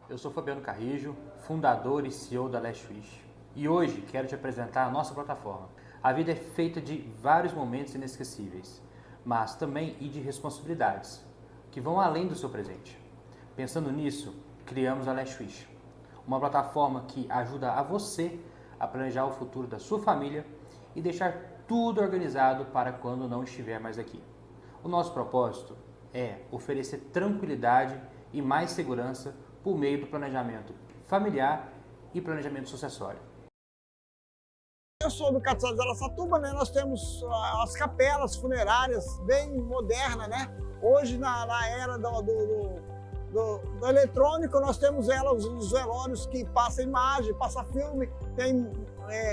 Eu sou Fabiano Carrijo, fundador e CEO da Lastwish. E hoje quero te apresentar a nossa plataforma. A vida é feita de vários momentos inesquecíveis, mas também e de responsabilidades, que vão além do seu presente. Pensando nisso, criamos a Lastwish, uma plataforma que ajuda a você a planejar o futuro da sua família e deixar tudo organizado para quando não estiver mais aqui. O nosso propósito é oferecer tranquilidade e mais segurança por meio do planejamento familiar e planejamento sucessório. Eu sou do Catiçal de Araçatuba, né? Nós temos as capelas funerárias bem modernas, né? Hoje, na era do eletrônico, nós temos os velórios que passam imagem, passa filme, tem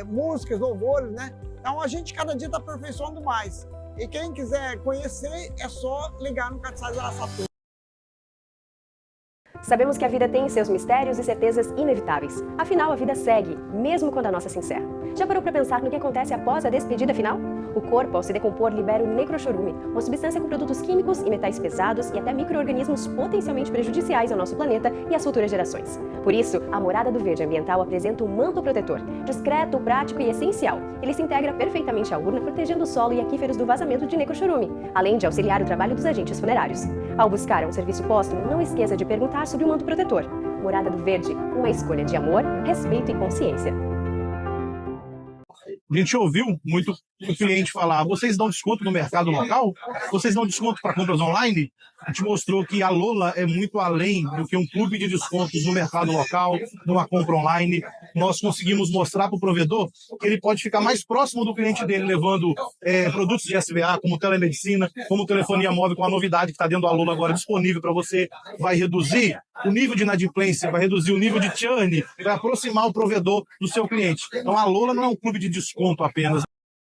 músicas, louvores, né? Então a gente cada dia está aperfeiçoando mais. E quem quiser conhecer, é só ligar no Catiçal de Araçatuba. Sabemos que a vida tem seus mistérios e certezas inevitáveis. Afinal, a vida segue, mesmo quando a nossa se encerra. Já parou para pensar no que acontece após a despedida final? O corpo, ao se decompor, libera o necrochorume, uma substância com produtos químicos e metais pesados e até micro-organismos potencialmente prejudiciais ao nosso planeta e às futuras gerações. Por isso, a Morada do Verde Ambiental apresenta um manto protetor, discreto, prático e essencial. Ele se integra perfeitamente à urna, protegendo o solo e aquíferos do vazamento de necrochorume, além de auxiliar o trabalho dos agentes funerários. Ao buscar um serviço póstumo, não esqueça de perguntar sobre o manto protetor. Morada do Verde, uma escolha de amor, respeito e consciência. A gente ouviu muito o cliente falar: vocês dão desconto no mercado local? Vocês dão desconto para compras online? A gente mostrou que a Lola é muito além do que um clube de descontos no mercado local, numa compra online. Nós conseguimos mostrar para o provedor que ele pode ficar mais próximo do cliente dele, levando produtos de SVA, como telemedicina, como telefonia móvel, com a novidade que está dentro da Lola agora disponível para você. Vai reduzir o nível de inadimplência, vai reduzir o nível de churn, vai aproximar o provedor do seu cliente. Então a Lola não é um clube de desconto apenas.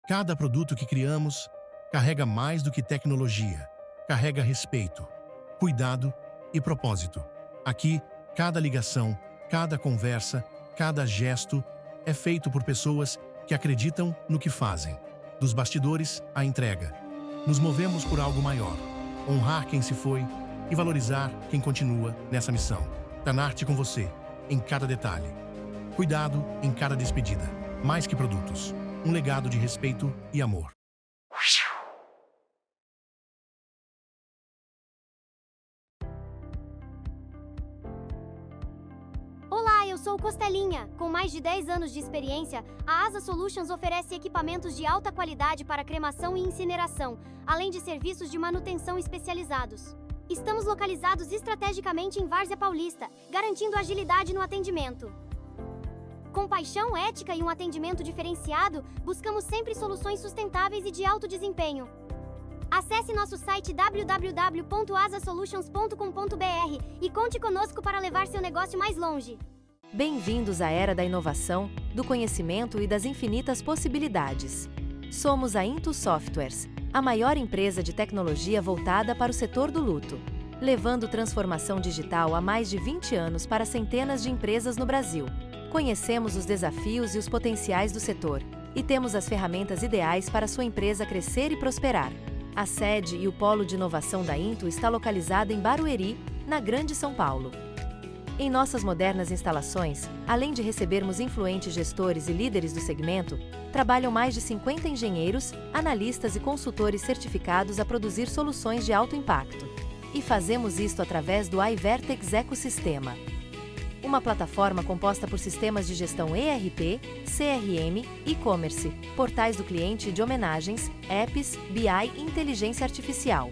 Cada produto que criamos carrega mais do que tecnologia. Carrega respeito, cuidado e propósito. Aqui, cada ligação, cada conversa, cada gesto é feito por pessoas que acreditam no que fazem. Dos bastidores à entrega. Nos movemos por algo maior. Honrar quem se foi e valorizar quem continua nessa missão. Tanarte com você, em cada detalhe. Cuidado em cada despedida. Mais que produtos. Um legado de respeito e amor. Olá, eu sou Costelinha. Com mais de 10 anos de experiência, a Asa Solutions oferece equipamentos de alta qualidade para cremação e incineração, além de serviços de manutenção especializados. Estamos localizados estrategicamente em Várzea Paulista, garantindo agilidade no atendimento. Com paixão, ética e um atendimento diferenciado, buscamos sempre soluções sustentáveis e de alto desempenho. Acesse nosso site www.asasolutions.com.br e conte conosco para levar seu negócio mais longe. Bem-vindos à era da inovação, do conhecimento e das infinitas possibilidades. Somos a Into Softwares, a maior empresa de tecnologia voltada para o setor do luto, levando transformação digital há mais de 20 anos para centenas de empresas no Brasil. Conhecemos os desafios e os potenciais do setor e temos as ferramentas ideais para sua empresa crescer e prosperar. A sede e o polo de inovação da Into está localizado em Barueri, na Grande São Paulo. Em nossas modernas instalações, além de recebermos influentes gestores e líderes do segmento, trabalham mais de 50 engenheiros, analistas e consultores certificados a produzir soluções de alto impacto. E fazemos isto através do iVertex Ecosistema, uma plataforma composta por sistemas de gestão ERP, CRM, e-commerce, portais do cliente de homenagens, apps, BI e inteligência artificial.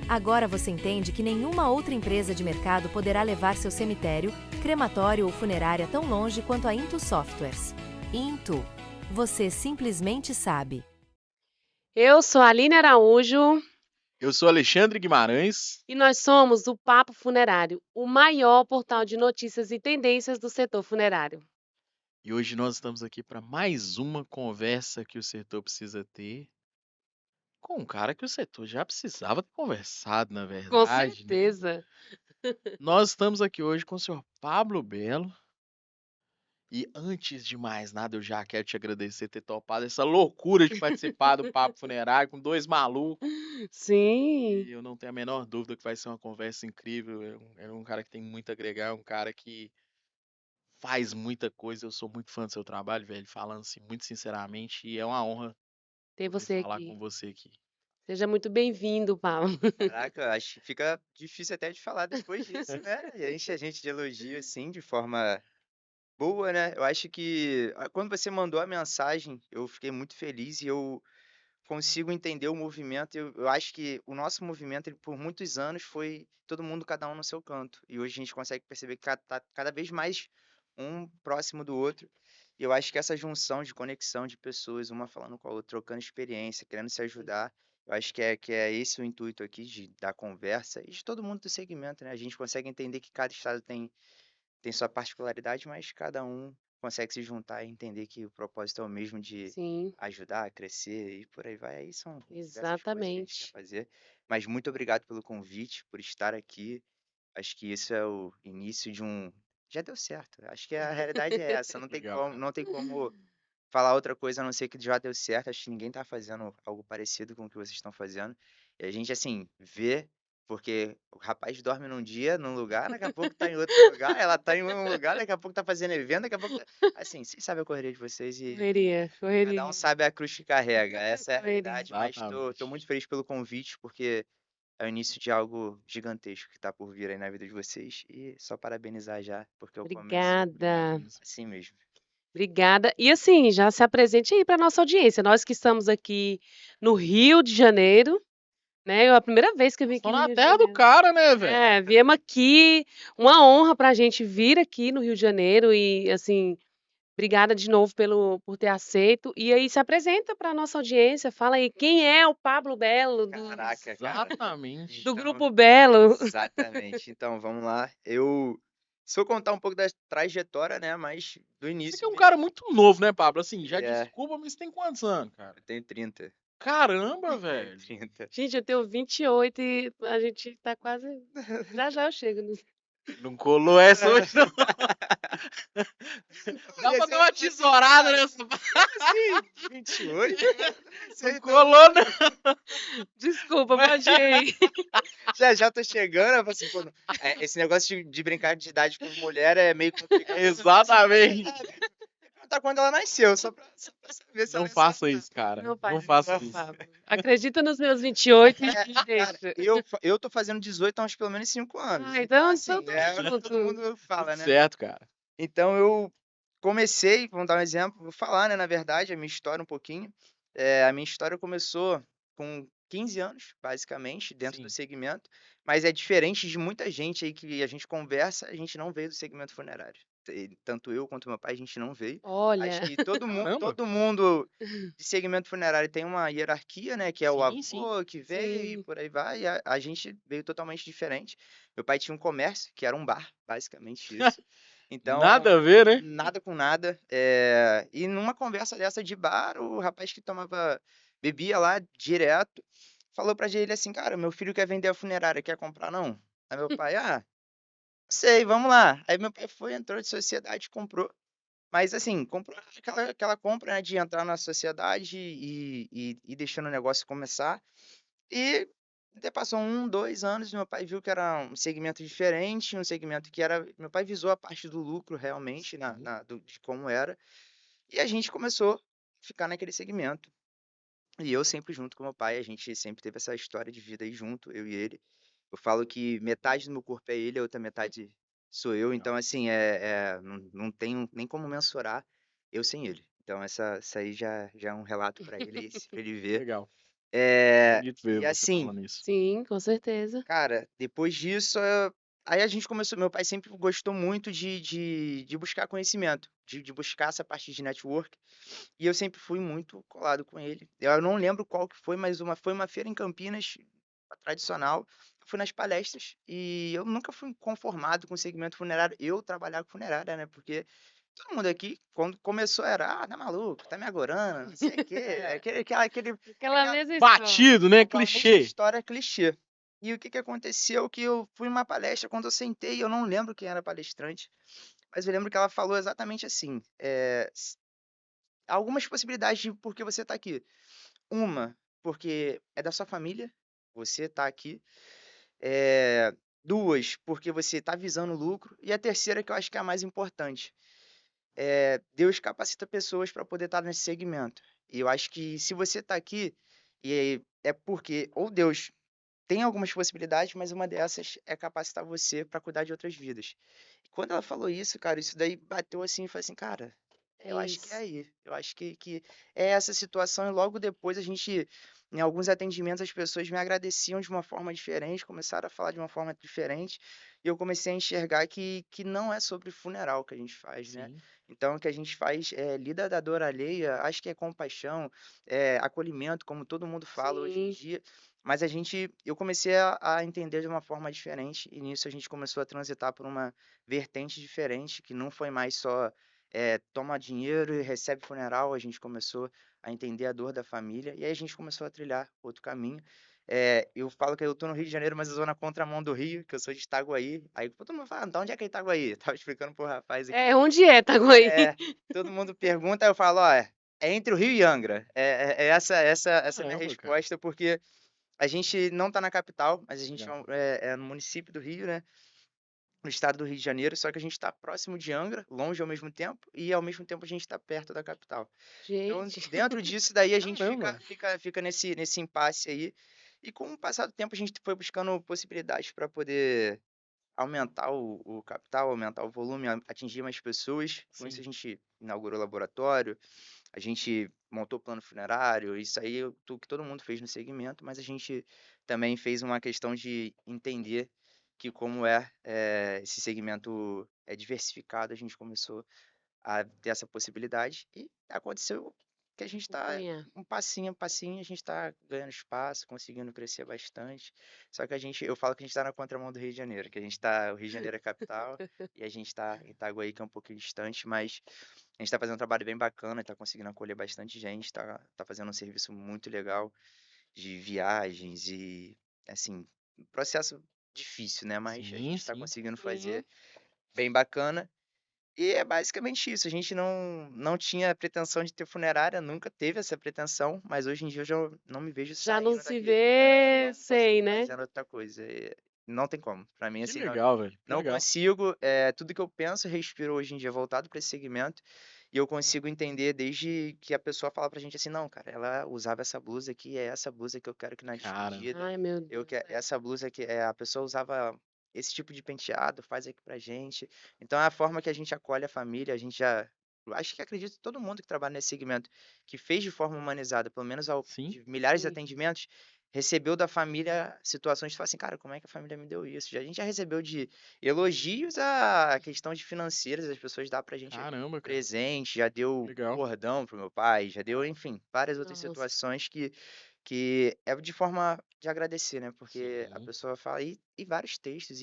Agora você entende que nenhuma outra empresa de mercado poderá levar seu cemitério, crematório ou funerária tão longe quanto a Into Softwares. Into. Você simplesmente sabe. Eu sou a Aline Araújo. Eu sou Alexandre Guimarães. E nós somos o Papo Funerário, o maior portal de notícias e tendências do setor funerário. E hoje nós estamos aqui para mais uma conversa que o setor precisa ter com um cara que o setor já precisava ter conversado, na verdade. Com certeza. Nós estamos aqui hoje com o senhor Pablo Belo, E antes de mais nada, eu já quero te agradecer ter topado essa loucura de participar do Papo Funerário com 2 malucos. Sim. E eu não tenho a menor dúvida que vai ser uma conversa incrível. É um cara que tem muito a agregar, é um cara que faz muita coisa. Eu sou muito fã do seu trabalho, velho, falando assim muito sinceramente, e é uma honra Ter poder você falar aqui. com você aqui. Seja muito bem-vindo, Paulo. Caraca, eu acho que fica difícil até de falar depois disso, né? E enche a gente de elogio, assim, de forma boa, né? Eu acho que quando você mandou a mensagem, eu fiquei muito feliz e eu consigo entender o movimento. Eu acho que o nosso movimento, ele, por muitos anos, foi todo mundo, cada um no seu canto. E hoje a gente consegue perceber que tá cada vez mais um próximo do outro. E eu acho que essa junção de conexão de pessoas, uma falando com a outra, trocando experiência, querendo se ajudar, eu acho que é esse o intuito aqui da conversa e de todo mundo do segmento, né? A gente consegue entender que cada estado tem sua particularidade, mas cada um consegue se juntar e entender que o propósito é o mesmo de Sim, ajudar, crescer e por aí vai. Aí são diversas coisas que a gente quer exatamente. fazer. Mas muito obrigado pelo convite, por estar aqui. Acho que isso é o início de um. Já deu certo. Acho que a realidade é essa. Não tem Legal, como, cara. não tem como falar outra coisa a não ser que já deu certo. Acho que ninguém tá fazendo algo parecido com o que vocês estão fazendo. E a gente, assim, vê, porque o rapaz dorme num dia, num lugar, daqui a pouco tá em outro lugar, ela tá em um lugar, daqui a pouco tá fazendo evento, daqui a pouco. Assim, vocês sabem a correria de vocês e Correria, cada um correria, sabe a cruz que carrega. Essa é a correria. realidade, mas tô muito Exatamente. feliz pelo convite, porque é o início de algo gigantesco que tá por vir aí na vida de vocês. E só parabenizar já, porque eu começo Obrigada, assim mesmo. obrigada. E assim, já se apresente aí para nossa audiência. Nós que estamos aqui no Rio de Janeiro, né? É a primeira vez que eu vim aqui Só no na Rio de terra do Janeiro. cara, né, velho? É, viemos aqui, uma honra pra gente vir aqui no Rio de Janeiro e assim, obrigada de novo por ter aceito. E aí se apresenta para nossa audiência, fala aí quem é o Pablo Belo Caraca, cara. Exatamente. do Então, Grupo Belo. exatamente. Então, vamos lá. Se eu contar um pouco da trajetória, né, mas do Você que início é um mesmo. cara muito novo, né, Pablo? Assim, já É, desculpa, mas você tem quantos anos, cara? eu tenho 30. Caramba, Tenho velho. 30. Gente, eu tenho 28 e a gente tá quase. Já já eu chego. Não colou essa hoje, não. Dá pra dar uma tesourada nessa. Assim, 28? Não colou, não. Desculpa, pode ir aí. Já tô chegando, eu falo assim, pô, esse negócio de brincar de idade com mulher é meio complicado. Exatamente. Perguntar quando ela nasceu, só pra saber se Não ela é faça isso, cara. Não Não faz faça isso, isso. Pablo. Acredita nos meus 28 e Cara, deixa. eu tô fazendo 18 há uns pelo menos 5 anos. Ah, Então, então assim, tamo é o que junto. todo mundo fala, Tudo né? certo, cara. Então eu comecei, vamos dar um exemplo, vou falar, né, na verdade, a minha história um pouquinho. A minha história começou com 15 anos, basicamente, dentro do Sim. segmento, mas é diferente de muita gente aí que a gente conversa, a gente não veio do segmento funerário. Tanto eu quanto meu pai, a gente não veio. Olha, Acho que todo Caramba. mundo de segmento funerário tem uma hierarquia, né, que é o Sim, sim. avô que veio e sim. por aí vai, e a gente veio totalmente diferente. Meu pai tinha um comércio, que era um bar, basicamente isso. Então, Nada a ver, né? nada com nada. E numa conversa dessa de bar, o rapaz que bebia lá direto, falou pra ele assim, cara, meu filho quer vender a funerária, quer comprar não? Aí meu pai, sei, vamos lá. Aí meu pai foi, entrou de sociedade, comprou. Mas assim, comprou aquela compra, né, de entrar na sociedade e deixando o negócio começar. E até passou 1, 2 anos, meu pai viu que era um segmento diferente, um segmento que era. Meu pai visou a parte do lucro realmente, Sim. de como era, e a gente começou a ficar naquele segmento. E eu sempre junto com meu pai, a gente sempre teve essa história de vida aí junto, eu e ele. Eu falo que metade do meu corpo é ele, a outra metade sou eu, então assim, não tenho nem como mensurar eu sem ele. Então essa aí já é um relato para ele, pra ele ver. Legal. É, Bonito ver e você assim, falando isso. Sim, com certeza. cara, depois disso, aí a gente começou. Meu pai sempre gostou muito de buscar conhecimento, de buscar essa parte de network, e eu sempre fui muito colado com ele. Eu não lembro qual que foi, mas foi uma feira em Campinas, tradicional. Eu fui nas palestras e eu nunca fui conformado com o segmento funerário. Eu trabalhar com funerária, né? Porque todo mundo aqui, quando começou, era, tá maluco, tá me agorando, não sei o quê. Aquela mesma história. Batido, né? Aquela mesma Clichê. história clichê. E o que que aconteceu que eu fui numa palestra, quando eu sentei, eu não lembro quem era a palestrante, mas eu lembro que ela falou exatamente assim, algumas possibilidades de por que você está aqui. Uma, porque é da sua família, você está aqui. 2, porque você está visando lucro. E a terceira, que eu acho que é a mais importante, Deus capacita pessoas para poder estar nesse segmento. E eu acho que se você está aqui, é porque ou Deus tem algumas possibilidades, mas uma dessas é capacitar você para cuidar de outras vidas. E quando ela falou isso, cara, isso daí bateu assim e falei assim, cara, É eu acho que é isso. aí. Eu acho que é essa situação. E logo depois em alguns atendimentos, as pessoas me agradeciam de uma forma diferente, começaram a falar de uma forma diferente. E eu comecei a enxergar que não é sobre funeral que a gente faz, né? Sim. Então, o que a gente faz lida da dor alheia, acho que é compaixão, acolhimento, como todo mundo fala hoje em Sim. dia. Mas eu comecei a entender de uma forma diferente, e nisso a gente começou a transitar por uma vertente diferente, que não foi mais só toma dinheiro e recebe funeral. A gente começou a entender a dor da família, e aí a gente começou a trilhar outro caminho. Eu falo que eu tô no Rio de Janeiro, mas eu sou na contramão do Rio, que eu sou de Itaguaí. Aí todo mundo fala, de onde é que é Itaguaí? Eu tava explicando pro rapaz aqui. Onde é Itaguaí? Todo mundo pergunta, aí eu falo, ó, é entre o Rio e Angra. É essa minha Caramba, cara. resposta, porque a gente não tá na capital, mas a gente Legal. é no município do Rio, né? No estado do Rio de Janeiro, só que a gente está próximo de Angra, longe ao mesmo tempo, e ao mesmo tempo a gente está perto da capital. Então, Gente, dentro disso daí a gente Caramba. fica nesse impasse aí. E com o passar do tempo a gente foi buscando possibilidades para poder aumentar o capital, aumentar o volume, atingir mais pessoas. Com isso a Sim. gente inaugurou laboratório, a gente montou plano funerário, isso aí que todo mundo fez no segmento, mas a gente também fez uma questão de entender que como esse segmento é diversificado, a gente começou a ter essa possibilidade e aconteceu que a gente está acompanhar. um passinho a passinho, a gente está ganhando espaço, conseguindo crescer bastante. Só que eu falo que a gente está na contramão do Rio de Janeiro, que o Rio de Janeiro é a capital e a gente está em Itaguaí, que é um pouquinho distante, mas a gente está fazendo um trabalho bem bacana, está conseguindo acolher bastante gente, está fazendo um serviço muito legal de viagens e, assim, um processo difícil, né? Mas a gente Sim, está sim. conseguindo Sim. fazer bem bacana. E é basicamente isso. A gente não tinha pretensão de ter funerária, nunca teve essa pretensão, mas hoje em dia eu já não me vejo Já não saindo se daqui. vê Não sem, consigo né? fazer outra coisa. Não tem como. Pra mim, Que assim, legal, velho. Que não legal. consigo. Tudo que eu penso e respiro hoje em dia é voltado para esse segmento. E eu consigo entender desde que a pessoa fala pra gente assim, não, cara, ela usava essa blusa aqui, é essa blusa que eu quero que na Caramba. despedida, Ai, meu Deus, essa blusa que a pessoa usava esse tipo de penteado, faz aqui pra gente. Então é a forma que a gente acolhe a família, a gente já eu acho que acredito que todo mundo que trabalha nesse segmento, que fez de forma humanizada, pelo menos Sim. de milhares de sim. atendimentos, recebeu da família situações de falar assim, cara, como é que a família me deu isso? A gente já recebeu de elogios a questão de financeiras, as pessoas dão pra gente Caramba, cara. presente, já deu Legal. cordão pro meu pai, já deu, enfim, várias outras Nossa, situações que é de forma de agradecer, né? Porque a Sim. pessoa fala e vários textos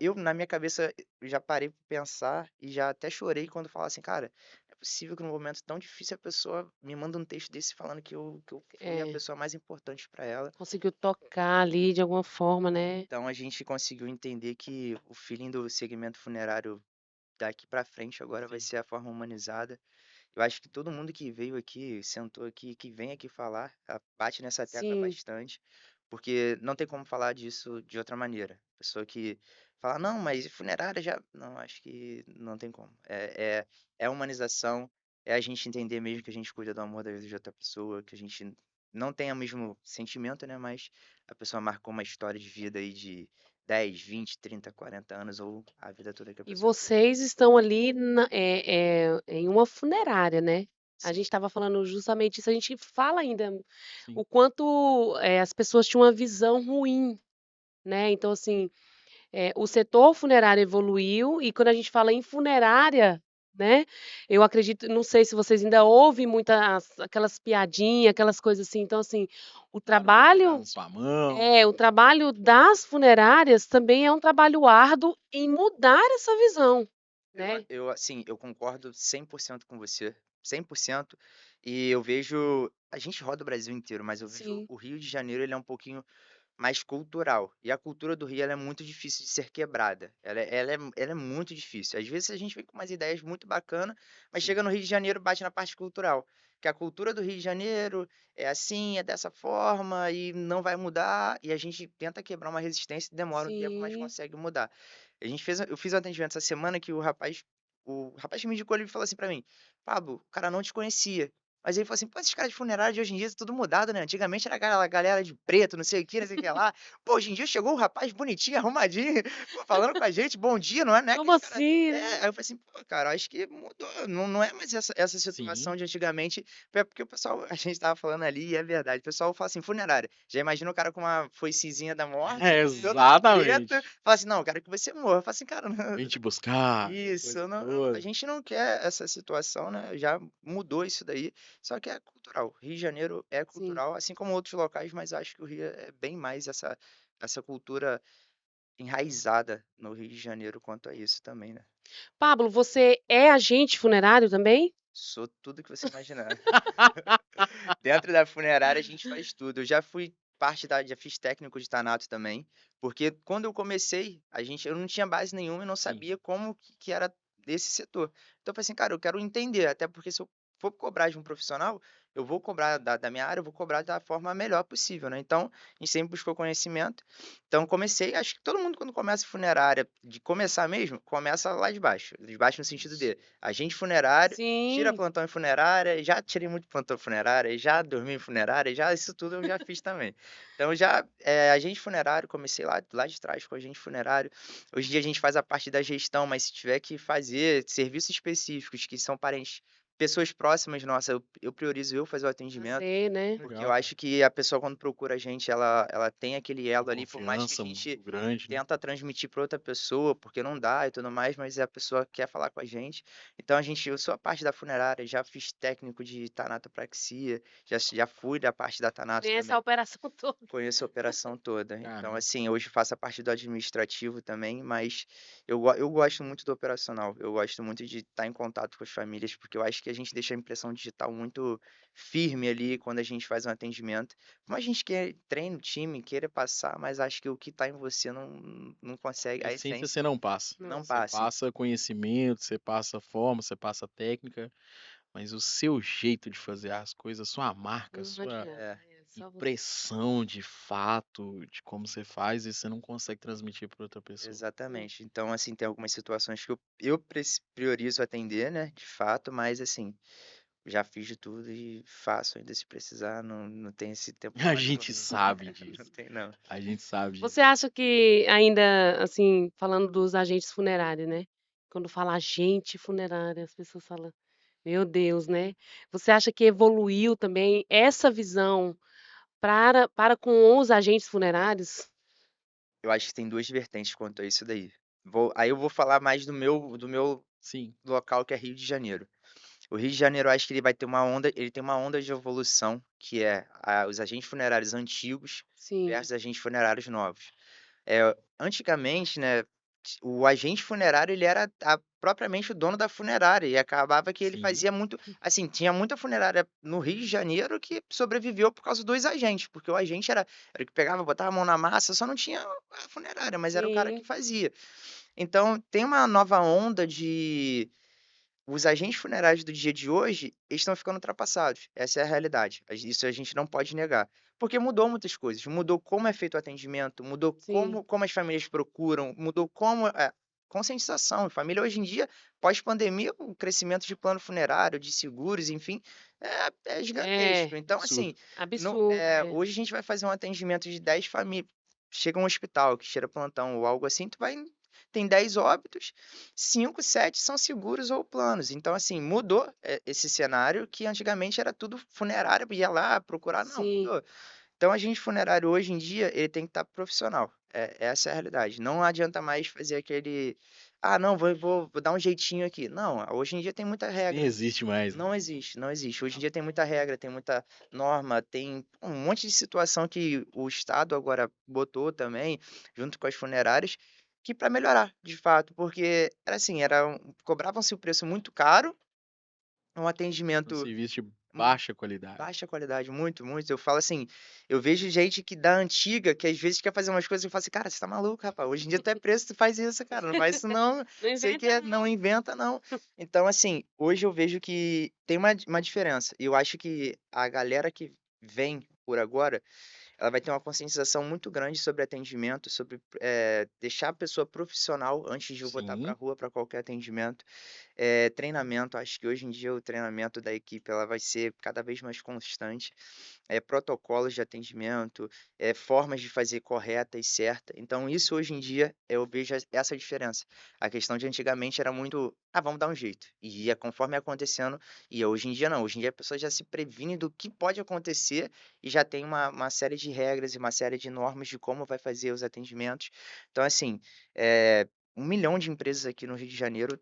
eu na minha cabeça eu já parei pra pensar e já até chorei quando fala assim, cara, não é possível que num momento tão difícil a pessoa me manda um texto desse falando que eu fui a é. pessoa mais importante para ela. Conseguiu tocar ali de alguma forma, né? Então a gente conseguiu entender que o feeling do segmento funerário daqui para frente agora vai Sim. ser a forma humanizada. Eu acho que todo mundo que veio aqui, sentou aqui, que vem aqui falar, bate nessa tecla Sim, bastante, porque não tem como falar disso de outra maneira. Pessoa que fala, não, mas funerária já. Não, acho que não tem como. É humanização, é a gente entender mesmo que a gente cuida do amor da vida de outra pessoa, que a gente não tem o mesmo sentimento, né? Mas a pessoa marcou uma história de vida aí de 10, 20, 30, 40 anos, ou a vida toda que a e pessoa teve. vocês estão ali em uma funerária, né? A gente Sim, estava falando justamente isso, a gente fala ainda Sim. o quanto as pessoas tinham uma visão ruim, né? Então, assim, o setor funerário evoluiu e quando a gente fala em funerária, né? Eu acredito, não sei se vocês ainda ouvem muitas aquelas piadinhas, aquelas coisas assim. Então, assim, o Claro, vou pegar trabalho na sua mão. o trabalho das funerárias também é um trabalho árduo em mudar essa visão, né? assim, eu concordo 100% com você, 100%. E eu vejo, a gente roda o Brasil inteiro, mas eu vejo Sim, o Rio de Janeiro, ele é um pouquinho mais cultural. E a cultura do Rio ela é muito difícil de ser quebrada. Ela é muito difícil. Às vezes a gente vem com umas ideias muito bacanas, mas Sim. chega no Rio de Janeiro bate na parte cultural. Que a cultura do Rio de Janeiro é assim, é dessa forma e não vai mudar. E a gente tenta quebrar uma resistência, demora um tempo, mas Sim. consegue mudar. Eu fiz um atendimento essa semana que o rapaz que me indicou, ele falou assim pra mim: "Pablo, o cara não te conhecia". Mas ele falou assim: "Pô, esses caras de funerária de hoje em dia tá tudo mudado, né? Antigamente era aquela galera de preto, não sei o que, não sei o que lá. Pô, hoje em dia chegou um rapaz bonitinho, arrumadinho, pô, falando com a gente, bom dia, não é, né? Como Aquele cara." assim, É, né? aí eu falei assim, pô, cara, acho que mudou. Não é mais essa Sim. situação de antigamente. É porque o pessoal, a gente tava falando ali, e é verdade. O pessoal fala assim, funerária. Já imagina o cara com uma foicezinha da morte, todo Exatamente. preto. Fala assim, não, eu quero que você morra. Eu falo assim, cara, Vem te buscar, isso, coisa a toda. gente não quer essa situação, né? Já mudou isso daí. Só que é cultural. Rio de Janeiro é Sim. cultural, assim como outros locais, mas acho que o Rio é bem mais essa cultura enraizada no Rio de Janeiro quanto a isso também, né? Pablo, você é agente funerário também? Sou tudo que você imaginar. Dentro da funerária a gente faz tudo. Eu já fui já fiz técnico de tanato também, porque quando eu comecei, eu não tinha base nenhuma e não Sim. sabia como que era desse setor. Então eu falei assim, cara, eu quero entender, até porque se eu for cobrar de um profissional, eu vou cobrar da minha área, eu vou cobrar da forma melhor possível, né? Então, a gente sempre buscou conhecimento. Então, comecei, acho que todo mundo quando começa funerária, de começar mesmo, começa lá de baixo no sentido Isso. de agente funerário, tira Sim. plantão em funerária, já tirei muito plantão em funerária, já dormi em funerária, já isso tudo eu já fiz também. Então já, agente funerário, comecei lá de trás com agente funerário. Hoje em dia a gente faz a parte da gestão, mas se tiver que fazer serviços específicos que são parentes, pessoas próximas nossa, eu priorizo eu fazer o atendimento, Fazer, né? porque eu Legal, cara. acho que a pessoa quando procura a gente, ela tem aquele Uma elo ali, por mais que a confiança gente muito grande, né? tenta transmitir para outra pessoa, porque não dá e tudo mais, mas a pessoa quer falar com a gente. Então eu sou a parte da funerária, já fiz técnico de tanatopraxia, já fui da parte da tanato Conhece a também. operação toda. Conheço a operação toda. Então, Caramba. assim, hoje faço a parte do administrativo também, mas eu gosto muito do operacional. Eu gosto muito de estar em contato com as famílias, porque eu acho que a gente deixa a impressão digital muito firme ali quando a gente faz um atendimento. Como a gente treina o time, queira passar, mas acho que o que está em você não consegue, A a essência essência você não passa. não Você passa. passa conhecimento, você passa forma, você passa técnica, mas o seu jeito de fazer as coisas, sua marca, Não sua adianta. É, É só você. impressão de fato, de como você faz, e você não consegue transmitir para outra pessoa. Sim. exatamente. Então, assim, tem algumas situações que eu priorizo atender, né, de fato, mas assim, já fiz de tudo e faço ainda se precisar, não tem esse tempo A morto gente não. sabe Não disso. tem não. A gente sabe disso. Você acha que ainda, assim, falando dos agentes funerários, né? Quando fala agente funerário, as pessoas falam, meu Deus, né? Você acha que evoluiu também essa visão para com os agentes funerários? Eu acho que tem 2 vertentes quanto a isso daí. Aí eu vou falar mais do meu Sim, local, que é Rio de Janeiro. O Rio de Janeiro, eu acho que ele tem uma onda de evolução, que é os agentes funerários antigos Sim, versus agentes funerários novos. Antigamente, né, o agente funerário, ele era propriamente o dono da funerária, e acabava que ele sim. fazia muito assim, tinha muita funerária no Rio de Janeiro que sobreviveu por causa dos agentes, porque o agente era o que pegava, botava a mão na massa, só não tinha a funerária, mas era o cara que sim, fazia. Então tem uma nova onda de os agentes funerários do dia de hoje, eles estão ficando ultrapassados, essa é a realidade, isso a gente não pode negar. Porque mudou muitas coisas, mudou como é feito o atendimento, mudou sim. como as famílias procuram, mudou como conscientização. Família hoje em dia, pós-pandemia, o crescimento de plano funerário, de seguros, enfim, é gigantesco. É, Então, Absurdo. assim, absurdo, é. hoje a gente vai fazer um atendimento de 10 famílias, chega um hospital que cheira plantão ou algo assim, tem 10 óbitos, 5, 7 são seguros ou planos. Então, assim, mudou esse cenário que antigamente era tudo funerário, ia lá procurar, não, Sim, mudou. Então, agente funerário hoje em dia, ele tem que estar profissional. Essa é a realidade. Não adianta mais fazer aquele, ah, não, vou dar um jeitinho aqui. Não, hoje em dia tem muita Nem regra. existe mais, né? Não existe, não existe. Hoje em dia tem muita regra, tem muita norma, tem um monte de situação que o Estado agora botou também, junto com as funerárias, que para melhorar, de fato, porque era assim, cobravam-se o preço muito caro, um Um atendimento serviço de Baixa qualidade. Baixa qualidade, muito, muito. Eu falo assim, eu vejo gente que da antiga, que às vezes quer fazer umas coisas, eu falo assim, cara, você tá maluco, rapaz. Hoje em dia tu é preso, tu faz isso, cara. Não faz isso não. Não Sei que inventa não inventa, não. Então, assim, hoje eu vejo que tem uma diferença. E eu acho que a galera que vem por agora, ela vai ter uma conscientização muito grande sobre atendimento, sobre deixar a pessoa profissional antes de eu botar para Sim. rua para qualquer atendimento. Treinamento, acho que hoje em dia o treinamento da equipe ela vai ser cada vez mais constante. Protocolos de atendimento, formas de fazer correta e certa. Então, isso hoje em dia eu vejo essa diferença. A questão de antigamente era muito, vamos dar um jeito. E ia conforme ia acontecendo, e hoje em dia não. Hoje em dia a pessoa já se previne do que pode acontecer e já tem uma série de regras e uma série de normas de como vai fazer os atendimentos. Então, assim, 1 milhão de empresas aqui no Rio de Janeiro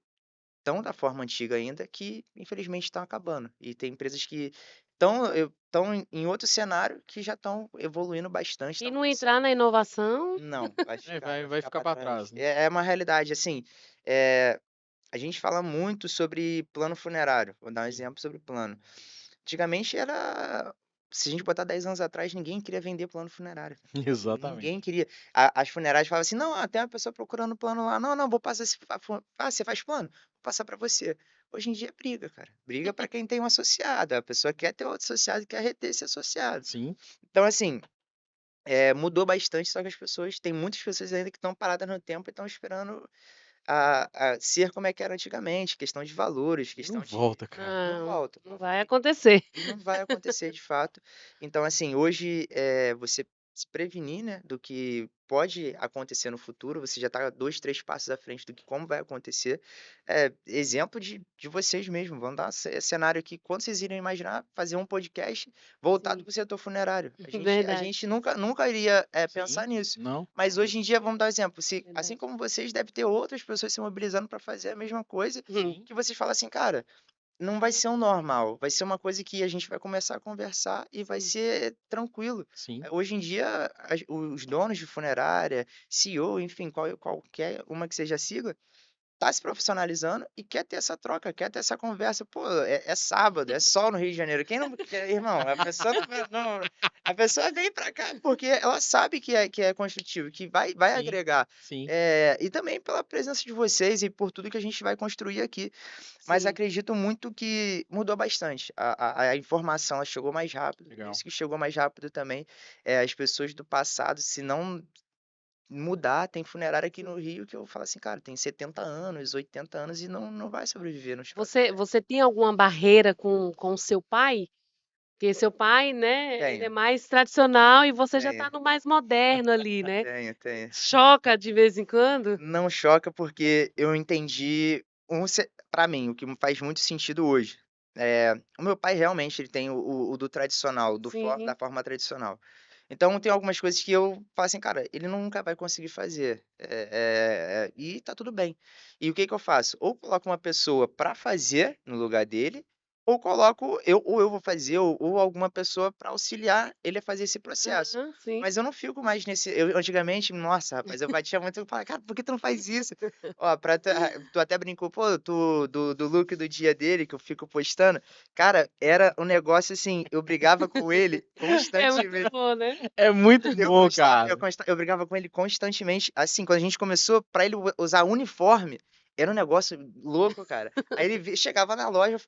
estão da forma antiga ainda, que infelizmente estão acabando. E tem empresas que estão em outro cenário que já estão evoluindo bastante, E estão não crescendo. entrar na inovação, Não, vai ficar, Vai, vai vai ficar ficar para pra trás. trás, né? É uma realidade, assim, eh, a gente fala muito sobre plano funerário. Vou dar um Sim. exemplo sobre plano. Antigamente era, se a gente botar 10 anos atrás, ninguém queria vender plano funerário. Exatamente. Ninguém queria. As funerárias falavam assim: não, tem uma pessoa procurando plano lá. Não, não, vou passar esse. Você faz plano? Vou passar para você. Hoje em dia é briga, cara. Briga para quem tem um associado. A pessoa quer ter outro associado e quer reter esse associado. Sim. Então, assim, mudou bastante, só que as pessoas, tem muitas pessoas ainda que estão paradas no tempo e estão esperando a ser como é que era antigamente, questão de valores, Não questão de. volta, cara. Não volta. não vai acontecer. E não vai acontecer de fato. Então, assim, hoje, você se prevenir, né, do que pode acontecer no futuro, você já está 2, 3 passos à frente do que como vai acontecer. Exemplo de vocês mesmo, vamos dar cenário aqui, quando vocês iriam imaginar fazer um podcast voltado Sim. para o setor funerário? A Verdade. gente nunca iria pensar Sim. nisso. Não. Mas hoje em dia, vamos dar um exemplo, assim Verdade. como vocês, deve ter outras pessoas se mobilizando para fazer a mesma coisa, Sim. que vocês falam assim, cara, não vai ser um normal, vai ser uma coisa que a gente vai começar a conversar e vai Sim. ser tranquilo. Sim. Hoje em dia, os donos de funerária, CEO, enfim, qualquer uma que seja a sigla, tá se profissionalizando e quer ter essa troca, quer ter essa conversa. Pô, é sábado, é sol no Rio de Janeiro. Quem não quer, irmão, a pessoa a pessoa vem pra cá porque ela sabe que é construtivo, que vai Sim. agregar. Sim. E também pela presença de vocês e por tudo que a gente vai construir aqui. Mas Sim. acredito muito que mudou bastante. A informação ela chegou mais rápido. Por Legal. isso que chegou mais rápido também. As pessoas do passado, se não mudar, tem funerária aqui no Rio que eu falo assim, cara, tem 70 anos, 80 anos e não vai sobreviver no espaço. Você tem alguma barreira com o seu pai? Porque seu pai, né, ele é Tenho, mais tradicional e você já tá tenho, no mais moderno ali, né. tenho. Choca de vez em quando? Não choca porque eu entendi para mim, o que me faz muito sentido hoje. O meu pai realmente ele tem o do tradicional, da Sim. forma tradicional. Então tem algumas coisas que eu falo assim: "Cara, ele nunca vai conseguir fazer", e tá tudo bem. E o que que eu faço? Ou coloco uma pessoa para fazer no lugar dele, ou eu vou fazer, ou alguma pessoa para auxiliar ele a fazer esse processo. Aham, sim. Mas eu não fico mais eu antigamente, nossa, rapaz, eu batia muito, eu falava: "Cara, por que tu não faz isso?". Ó, tu até brincou, pô, do look do dia dele, que eu fico postando, cara, era um negócio assim, eu brigava com ele É muito constantemente. bom, né. É muito bom, cara. Eu brigava com ele constantemente, assim, quando a gente começou, pra ele usar uniforme, era um negócio louco, cara. Aí ele chegava na loja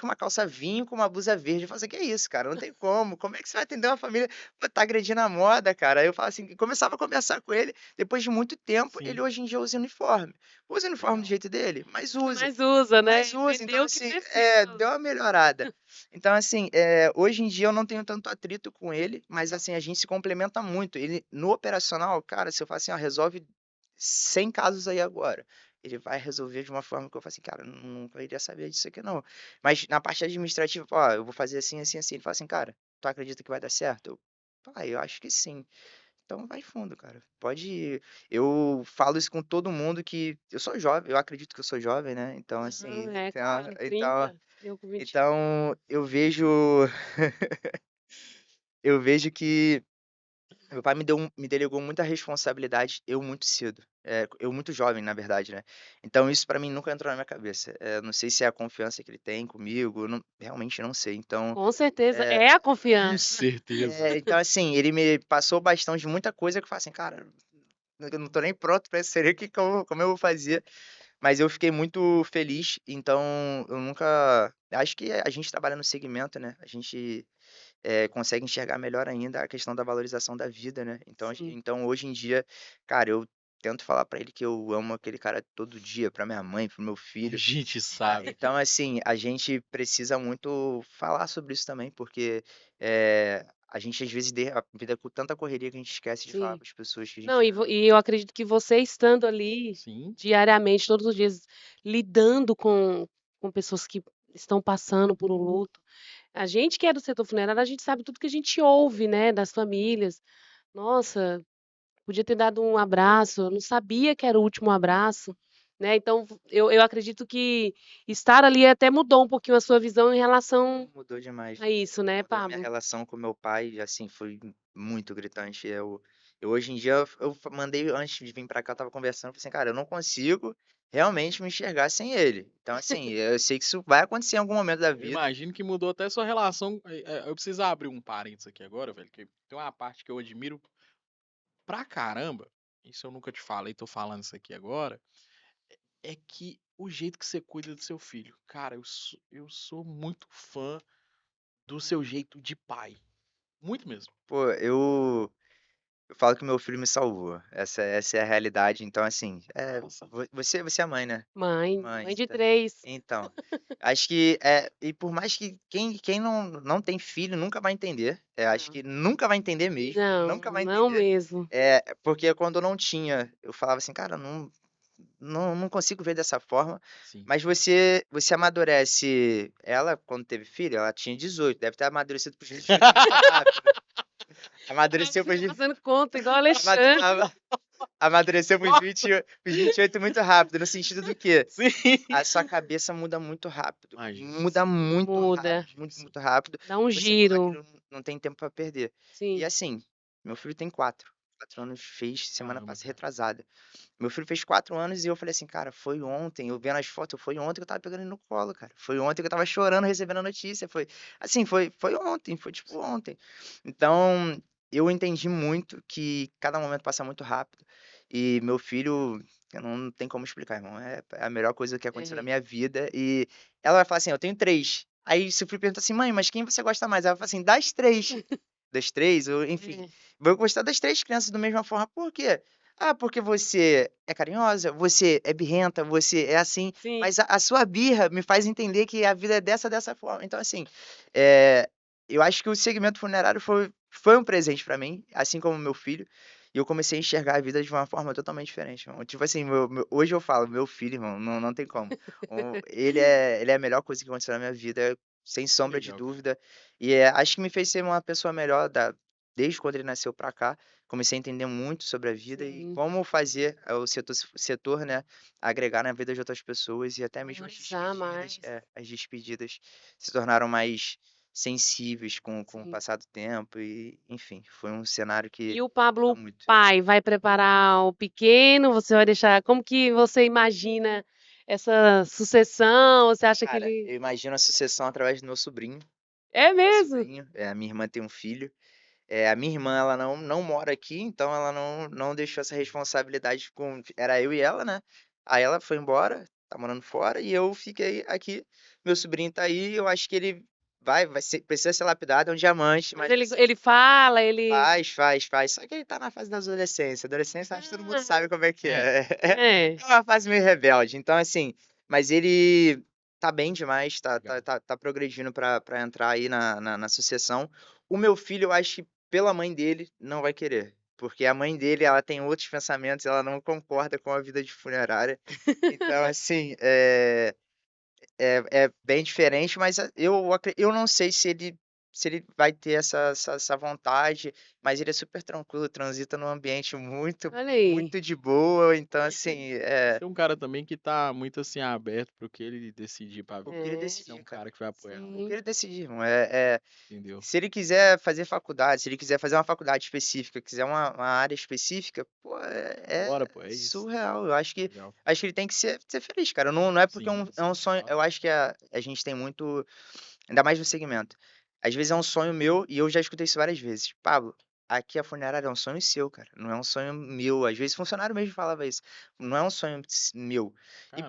com uma calça vinho, com uma blusa verde, eu falava assim: "Que isso, cara, não tem como é que você vai atender uma família, pô, tá agredindo a moda, cara". Aí eu falava assim, começava a conversar com ele, depois de muito tempo, ele Sim. hoje em dia usa uniforme. Usa o uniforme do Legal. jeito dele, mas usa. Mas usa, né, Mas usa, então entendeu que assim, precisa. deu uma melhorada. Então assim, hoje em dia eu não tenho tanto atrito com ele, mas assim, a gente se complementa muito. Ele no operacional, cara, se eu falar assim: "Ó, resolve 100 casos aí agora", ele vai resolver de uma forma que eu falo assim: "Cara, nunca iria saber disso aqui não". Mas na parte administrativa, "Ó, eu vou fazer assim, assim, assim", ele fala assim: "Cara, tu acredita que vai dar certo?" "Pai, eu acho que sim". Então vai fundo, cara. Pode ir. Eu falo isso com todo mundo que eu sou jovem, eu acredito que eu sou jovem, né, então Não, assim, é então claro, então 30, eu com 20. então eu vejo eu vejo que Meu pai me delegou muita responsabilidade, eu muito cedo. Eu muito jovem, na verdade, né. Então isso pra mim nunca entrou na minha cabeça. Não sei se é a confiança que ele tem comigo, eu não realmente não sei. Então, Com certeza, eh é a Com confiança. certeza. então assim, ele me passou o bastão de muita coisa que eu falo assim: "Cara, eu não tô nem pronto pra isso, sei nem o que que eu como eu vou fazer". Mas eu fiquei muito feliz, então eu nunca acho que a gente trabalha no segmento, né, a gente, consegue enxergar melhor ainda a questão da valorização da vida, né. Sim. Então hoje em dia, cara, eu tento falar pra ele que eu amo aquele cara todo dia, pra minha mãe, para o meu A filho. gente sabe. Então assim, a gente precisa muito falar sobre isso também, porque, a gente às vezes a vida com tanta correria que a gente esquece de falar Sim. para as pessoas que a Não, gente ama. e eu acredito que você estando ali Sim. diariamente, todos os dias, lidando com pessoas que estão passando por um luto, a gente que é do setor funerário, a gente sabe tudo que a gente ouve, né, das famílias. "Nossa, podia ter dado um abraço, eu não sabia que era o último abraço", né, então eu acredito que estar ali até mudou um pouquinho a sua visão em relação Mudou demais. a isso, né, Mudou a minha Pablo? relação com meu pai, assim, foi muito gritante. Eu hoje em dia mandei antes de vir pra cá, eu estava conversando, falei assim: "Cara, eu não consigo realmente me enxergar sem ele". Então, assim, eu sei que isso vai acontecer em algum momento da Eu vida. imagino que mudou até sua relação. Eu preciso abrir um parênteses aqui agora, velho, que tem uma parte que eu admiro pra caramba. Isso eu nunca te falei, tô falando isso aqui agora. É que o jeito que você cuida do seu filho. Cara, eu sou muito fã do seu jeito de pai. Muito mesmo. Pô, eu falo que meu filho me salvou, essa é a realidade. Então, assim, Nossa. você é mãe, né? Mãe Mãe, de tá. 3. Então, acho que, e por mais que quem não tem filho nunca vai entender, acho Não, que nunca vai entender mesmo, não, nunca vai não entender. mesmo. Porque quando eu não tinha, eu falava assim: "Cara, não consigo ver dessa forma", Sim. mas você amadurece ela quando teve filho, ela tinha 18, deve ter amadurecido para os 28 muito rápido. Amadureceu para os Fazendo conta igual ama Alexandre. ama amadureceu para os 28 muito rápido, no sentido do quê? Sim. A sua cabeça muda muito rápido, Imagino. muda muito Muda, rápido, muito, muito rápido, dá um e você fala que giro. não tem tempo para perder. E Sim. assim, meu filho tem 4 anos, fez semana Caramba, passada cara. retrasada. Meu filho fez 4 anos e eu falei assim: "Cara, foi ontem", eu vendo as fotos, foi ontem que eu estava pegando ele no colo, cara, foi ontem que eu estava chorando recebendo a notícia, foi assim, foi ontem, foi tipo ontem. Então, eu entendi muito que cada momento passa muito rápido, e meu filho, eu não tem como explicar, irmão, é a melhor coisa que aconteceu na É, minha vida. E ela vai falar assim: "Eu tenho 3". Aí se o filho pergunta assim: "Mãe, mas quem você gosta mais?" Ela fala assim: "Das 3". Das 3 ou enfim, é. vou gostar das 3 crianças da mesma forma, por quê? "Ah, porque você é carinhosa, você é birrenta, você é assim", Sim, mas a sua birra me faz entender que a vida é dessa forma. Então assim, eh, eu acho que o segmento funerário foi um presente pra mim, assim como meu filho, e eu comecei a enxergar a vida de uma forma totalmente diferente, irmão. Tipo assim, hoje eu falo: "Meu filho, irmão, não tem como". Ele é a melhor coisa que aconteceu na minha vida, sem Que sombra de legal, cara. dúvida, e, acho que me fez ser uma pessoa melhor desde quando ele nasceu pra cá. Comecei a entender muito sobre a vida e sim. como fazer, o setor, né, agregar na vida de outras pessoas, e até mesmo Valorizar mais. as despedidas se tornaram mais sensíveis com o Sim. passar do tempo e, enfim, foi um cenário que E o mudou Pablo muito. pai vai preparar o pequeno? Você vai deixar como que você imagina essa sucessão? Você acha que Cara, ele eu imagino a sucessão através do meu sobrinho. é Meu mesmo? sobrinho, a minha irmã tem um filho. A minha irmã, ela não mora aqui, então ela não deixou essa responsabilidade com era eu e ela, né. Aí ela foi embora, tá morando fora, e eu fiquei aqui. Meu sobrinho tá aí, eu acho que ele precisa ser lapidado, é um diamante, Mas mas ele assim ele fala, ele faz. Só que ele tá na fase da adolescência. Adolescência, acho que todo mundo ah, sabe como é que É, é. é, É uma fase meio rebelde. Então, assim, mas ele tá bem demais, tá tá legal. tá tá progredindo pra entrar aí na sucessão. O meu filho, eu acho que pela mãe dele, não vai querer, porque a mãe dele, ela tem outros pensamentos, ela não concorda com a vida de funerária. Então, assim, é bem diferente, mas eu não sei se ele vai ter essa vontade, mas ele é super tranquilo, transita num ambiente muito, Olha aí. muito de boa, então assim, Você é um cara também que tá muito assim aberto pro que ele decidir pra o que vida. ele É, Você é decidir, um cara. cara que vai apoiar, O que sim. ele decidir, irmão. entendeu? Se ele quiser fazer faculdade, se ele quiser fazer uma faculdade específica, quiser uma área específica, pô, Bora, é pô, é isso. surreal. Eu Legal. acho que ele tem que ser feliz, cara. Não é porque Sim, é um sim, sonho. claro. Eu acho que a gente tem muito. Ainda mais no segmento. Às vezes é um sonho meu e eu já escutei isso várias vezes. Pablo, aqui a funerária é um sonho seu, cara. Não é um sonho meu. Às vezes funcionário mesmo falava isso. Não é um sonho meu. Caramba.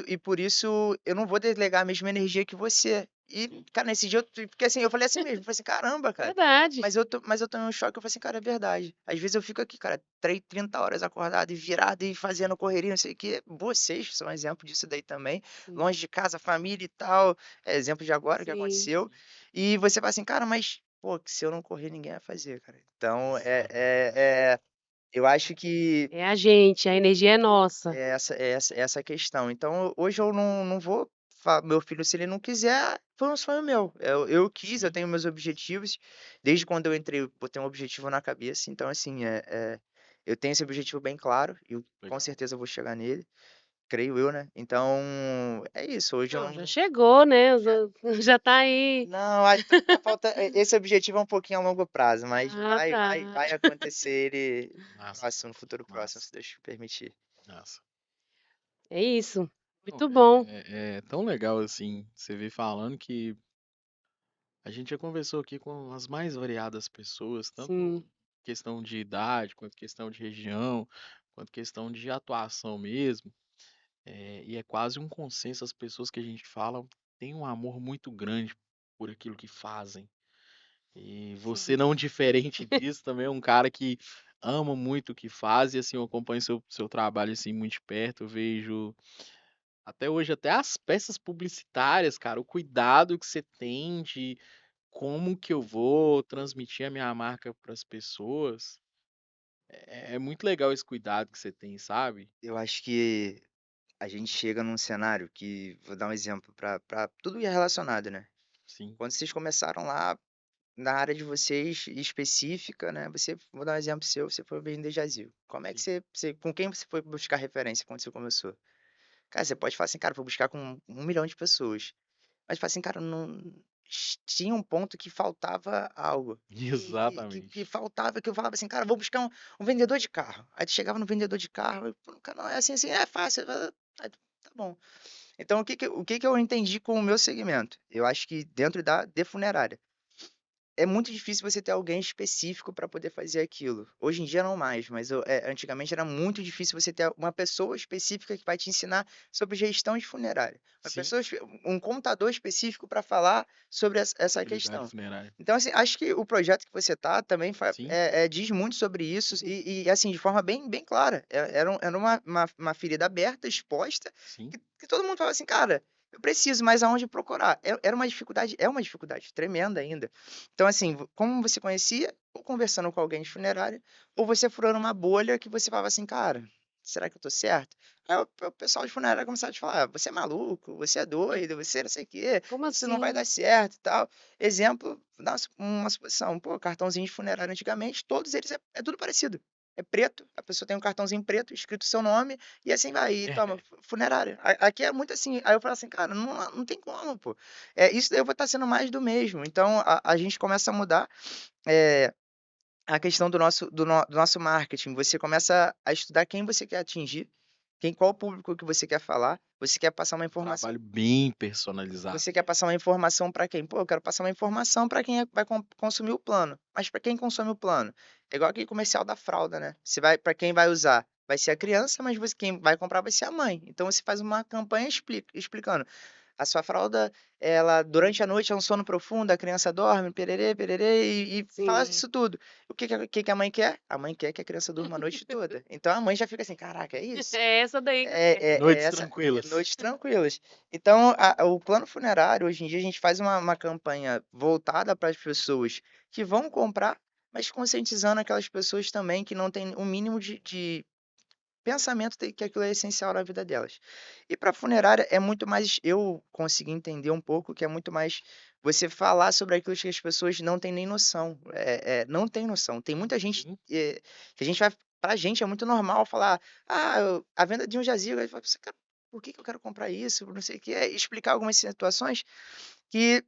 E por isso eu não vou delegar a mesma energia que você. E, cara, nesse dia, porque assim, eu falei assim mesmo, eu falei assim, caramba, cara. Verdade. Mas eu tô em um choque, eu falei assim, cara, é verdade. Às vezes eu fico aqui, cara, 30 horas acordado e virado e fazendo correria, não sei o quê. Vocês são um exemplo disso daí também. Sim. Longe de casa, família e tal. É exemplo de agora que Sim. aconteceu. E você fala assim, cara, mas, pô, que se eu não correr, ninguém vai fazer, cara. Então, eu acho que É a gente, a energia é nossa. essa a questão. Então, hoje eu não vou meu filho, se ele não quiser, foi um sonho meu. Eu quis, eu Sim, tenho meus objetivos. Desde quando eu entrei, eu botei um objetivo na cabeça. Então, assim, eu tenho esse objetivo bem claro e com legal. certeza eu vou chegar nele, creio eu, né? Então, é isso. Hoje eu Não, já não. chegou, né? Já, Já tá aí. não, acho que tá falta. Esse objetivo é um pouquinho a longo prazo, mas Ah, tá. vai acontecer ele Massa, próximo, no futuro próximo, massa, se Deus permitir. massa. É isso. Não, Muito bom. é tão legal assim, você vir falando que a gente já conversou aqui com as mais variadas pessoas, tanto Sim, questão de idade, quanto questão de região, quanto questão de atuação mesmo. E é quase um consenso, as pessoas que a gente fala têm um amor muito grande por aquilo que fazem. E você sim. não diferente disso, também é um cara que ama muito o que faz, e assim, eu acompanho seu trabalho assim muito de perto, eu vejo até hoje até as peças publicitárias, cara, o cuidado que você tem de como que eu vou transmitir a minha marca para as pessoas. É muito legal esse cuidado que você tem, sabe? Eu acho que a gente chega num cenário que, vou dar um exemplo para tudo é relacionado, né? Sim, Quando vocês começaram lá na área de vocês específica, né? Vou dar um exemplo seu, você foi vender jazigo. Como é que sim. com quem você foi buscar referência quando você começou? Cara, você pode falar assim, cara, vou buscar com 1 milhão de pessoas. Mas fala assim, cara, não tinha um ponto que faltava algo. Que Exatamente. faltava, que eu falava assim, cara, vou buscar um vendedor de carro. Aí tu chegava no vendedor de carro, e, pô, cara, não, é assim, é fácil. Aí, tá bom. Então, o que que eu entendi com o meu segmento? Eu acho que dentro de funerária, é muito difícil você ter alguém específico para poder fazer aquilo. Hoje em dia não mais, mas antigamente era muito difícil você ter uma pessoa específica que vai te ensinar sobre gestão de funerária. Sim, Um contador específico para falar sobre essa contabilidade questão. funerária. Então, assim, acho que o projeto que você tá também Sim, diz muito sobre isso e, assim, de forma bem clara. Era uma ferida aberta, exposta, sim. que todo mundo fala assim, cara, eu preciso, mas aonde procurar? Era uma dificuldade, é uma dificuldade tremenda ainda. Então, assim, como você conhecia, ou conversando com alguém de funerária, ou você furando uma bolha que você falava assim, cara, será que eu tô certo? Aí o pessoal de funerária começava a te falar, você é maluco, você é doido, você não sei o quê, Como isso não vai assim? dar certo e tal. Exemplo, dá uma suposição, pô, cartãozinho de funerária antigamente, todos eles é tudo parecido. É preto, a pessoa tem um cartãozinho preto, escrito seu nome, e assim vai, e toma, funerária. Aqui é muito assim. Aí eu falo assim, cara, não tem como, pô. Isso daí eu vou estar sendo mais do mesmo. Então a gente começa a mudar eh, a questão do nosso marketing. Você começa a estudar quem você quer atingir, qual o público que você quer falar, você quer passar uma Um informação. trabalho bem personalizado. Você quer passar uma informação para quem? Pô, eu quero passar uma informação para quem vai consumir o plano. Mas para quem consome o plano? É igual aquele comercial da fralda, né? Você vai, para quem vai usar, vai ser a criança, mas quem vai comprar vai ser a mãe. Então você faz uma campanha explicando. A sua fralda, ela durante a noite é um sono profundo, a criança dorme, pererê, pererê, e fala Sim. isso tudo. O que que a mãe quer? A mãe quer que a criança durma a noite toda. Então a mãe já fica assim, caraca, é isso? É essa daí que eu quero. É Noites essa, tranquilas. noites tranquilas. Então, o plano funerário, hoje em dia, a gente faz uma campanha voltada para as pessoas que vão comprar, mas conscientizando aquelas pessoas também que não têm o mínimo de pensamento que aquilo é essencial na vida delas. E para funerária é muito mais, eu consegui entender um pouco que é muito mais você falar sobre aquilo que as pessoas não têm nem noção. Não tem noção. Tem muita gente Sim. que a gente vai. Pra gente é muito normal falar, a venda de um jazigo. Aí fala, "Você, cara, por que que eu quero comprar isso? Não sei o que. Explicar algumas situações que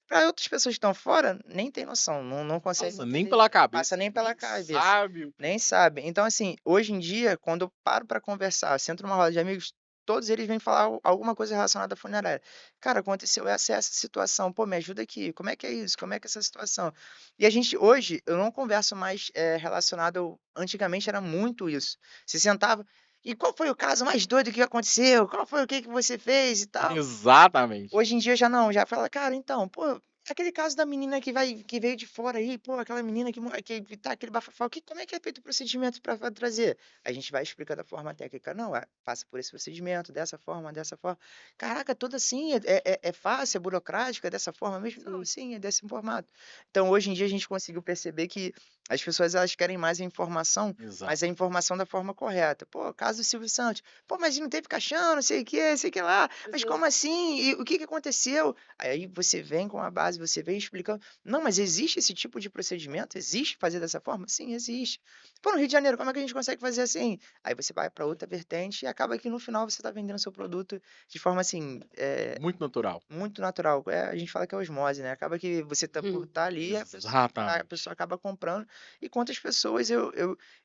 para outras pessoas que estão fora nem tem noção, não consegue Passa nem entender, pela passa cabeça. nem pela Nem cabeça. sabe o que Nem sabe. Então, assim, hoje em dia, quando eu paro para conversar, sento numa roda de amigos, todos eles vêm falar alguma coisa relacionada à funerária. Cara, aconteceu essa situação. Pô, me ajuda aqui. Como é que é isso? Como é que é essa situação? E a gente, hoje, eu não converso mais relacionado. Antigamente era muito isso. Você sentava. E qual foi o caso mais doido que aconteceu? Qual foi o que você fez e tal? Exatamente. Hoje em dia já não, já fala: "Cara, então, pô, aquele caso da menina que veio de fora aí, pô, aquela menina que tá aquele bafafá, como é que é feito o procedimento pra trazer?". A gente vai explicar da forma técnica: "Não, passa por esse procedimento, dessa forma, dessa forma". "Caraca, tudo assim, é fácil, é burocrático, é dessa forma mesmo?". "Não, sim, é desse formato". Então, hoje em dia a gente conseguiu perceber que as pessoas elas querem mais a informação, Exato. mas a informação da forma correta. Pô, caso do Silvio Santos: "Pô, mas não teve caixão, não sei o quê, sei o que lá. Mas como assim? E o que que aconteceu?". Aí você vem com a base, você vem explicando. Não, mas existe esse tipo de procedimento? Existe fazer dessa forma? Sim, existe. Pô, no Rio de Janeiro, como é que a gente consegue fazer assim? Aí você vai para outra vertente e acaba que no final você está vendendo seu produto de forma assim, Muito natural. muito natural. A gente fala que é osmose, né? Acaba que você tá por estar ali, a Exatamente. pessoa acaba comprando. E quantas pessoas eu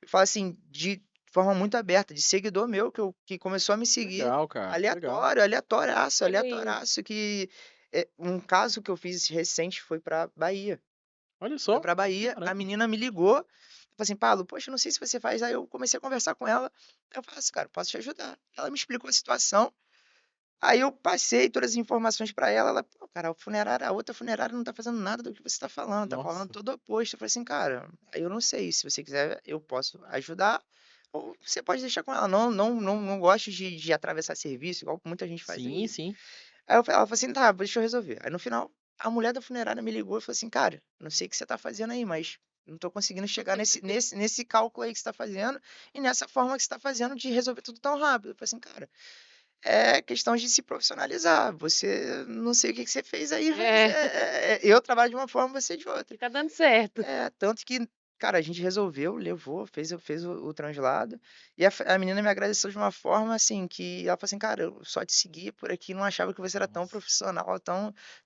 falo assim, de forma muito aberta, de seguidor meu, que começou a me seguir, Legal, cara. Legal. aleatóriaço, Olha aí. aleatóriaço, que um caso que eu fiz recente foi pra Bahia. Olha Foi só. pra Bahia, a Caramba. menina me ligou, falou assim: "Paulo, poxa, não sei se você faz". Aí eu comecei a conversar com ela, eu faço: "Cara, posso te ajudar". Ela me explicou a situação, aí eu passei todas as informações pra ela, "Pô, cara, a outra funerária não tá fazendo nada do que você tá falando, tá falando Nossa. todo o oposto". Eu falei assim: "Cara, aí eu não sei, se você quiser eu posso ajudar, ou você pode deixar com ela, não gosto de atravessar serviço, igual muita gente faz Sim, aí". sim. Ela falou assim: "Tá, deixa eu resolver". Aí no final, a mulher da funerária me ligou e falou assim: "Cara, não sei o que você tá fazendo aí, mas não tô conseguindo chegar nesse cálculo aí que você tá fazendo e nessa forma que você tá fazendo de resolver tudo tão rápido". Eu falei assim: "Cara, é questão de se profissionalizar. Você não sei o que que você fez aí, mas É, eu trabalho de uma forma, você de outra". e tá dando certo. Tanto que, cara, a gente resolveu, levou, fez o translado, e a menina me agradeceu de uma forma, assim, que ela falou assim: "Cara, eu só te seguia por aqui, não achava que você era tão Nossa. profissional,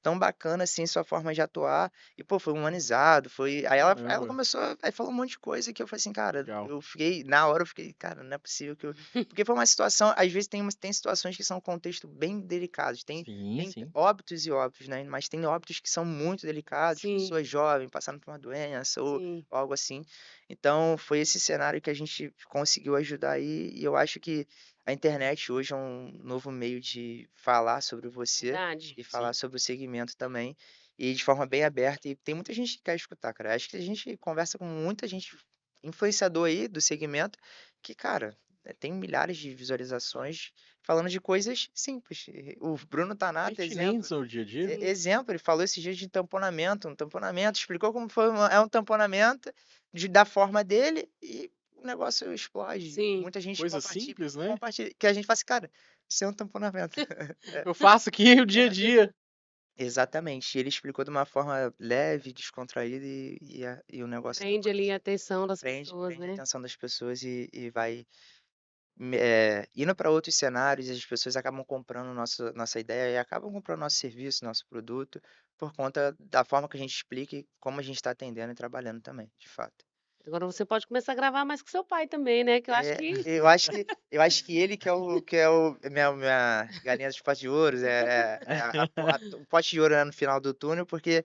tão bacana, assim, sua forma de atuar". E, pô, foi humanizado, foi aí ela Caramba. começou aí falou um monte de coisa que eu falei assim: "Cara", Legal. eu fiquei na hora eu fiquei: "Cara, não é possível que eu", porque foi uma situação às vezes tem situações que são contexto bem delicados, Sim, tem sim. óbitos e óbitos, né, mas tem óbitos que são muito delicados, Sim, pessoas jovens passando por uma doença sim. ou algo assim. Então, foi esse cenário que a gente conseguiu ajudar aí, e eu acho que a internet hoje é um novo meio de falar sobre você Verdade. e Sim. falar sobre o segmento também, e de forma bem aberta, e tem muita gente que quer escutar, cara. Acho que a gente conversa com muita gente influenciador aí do segmento que, cara, tem milhares de visualizações falando de coisas simples. O Bruno Tanato, exemplo. Pertinentes ao dia a dia. Sim, Exemplo, ele falou esses dias de um tamponamento, explicou como é um tamponamento da forma dele e o negócio explode. sim. Muita gente Coisa simples, né? compartilha, que a gente fala assim, cara, isso é um tamponamento. É, Eu faço aqui o dia a é, dia. exatamente. Ele explicou de uma forma leve, descontraída e o negócio Prende ali a atenção das pessoas, prende a né. atenção das pessoas e vai indo para outros cenários, e as pessoas acabam comprando nossa ideia e acabam comprando nosso serviço, nosso produto, por conta da forma que a gente explica e como a gente está atendendo e trabalhando também, de fato. Agora você pode começar a gravar mais com seu pai também, né, que eu acho É, que eu acho que ele que é o minha galinha dos potes de ouros, o pote de ouro, né, no final do túnel, porque,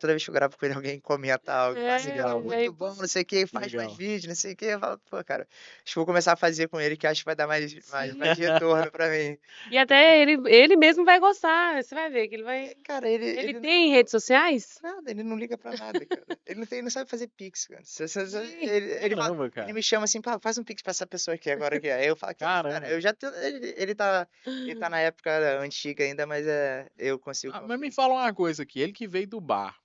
toda vez que eu gravo com ele, alguém comenta algo, fala assim: "Pô, Legal, muito bom, não sei o quê, faz mais legal. vídeo, não sei o quê", eu falo: "Pô, cara, acho que vou começar a fazer com ele, que acho que vai dar mais sim. retorno para mim". E até ele mesmo vai gostar, você vai ver que ele vai Cara, ele ele ele tem redes sociais? nada, ele não liga pra nada, cara. Ele não sabe fazer pix, cara. Sim. Caramba, Ele cara. me chama assim: "Pá, faz um pix pra essa pessoa aqui agora aqui". Aí eu falo: "Que isso, cara?". Caramba. Eu já tenho ele tá na época antiga ainda, mas, eu consigo Ah, mas me conferir. fala uma coisa aqui, ele que veio do bar,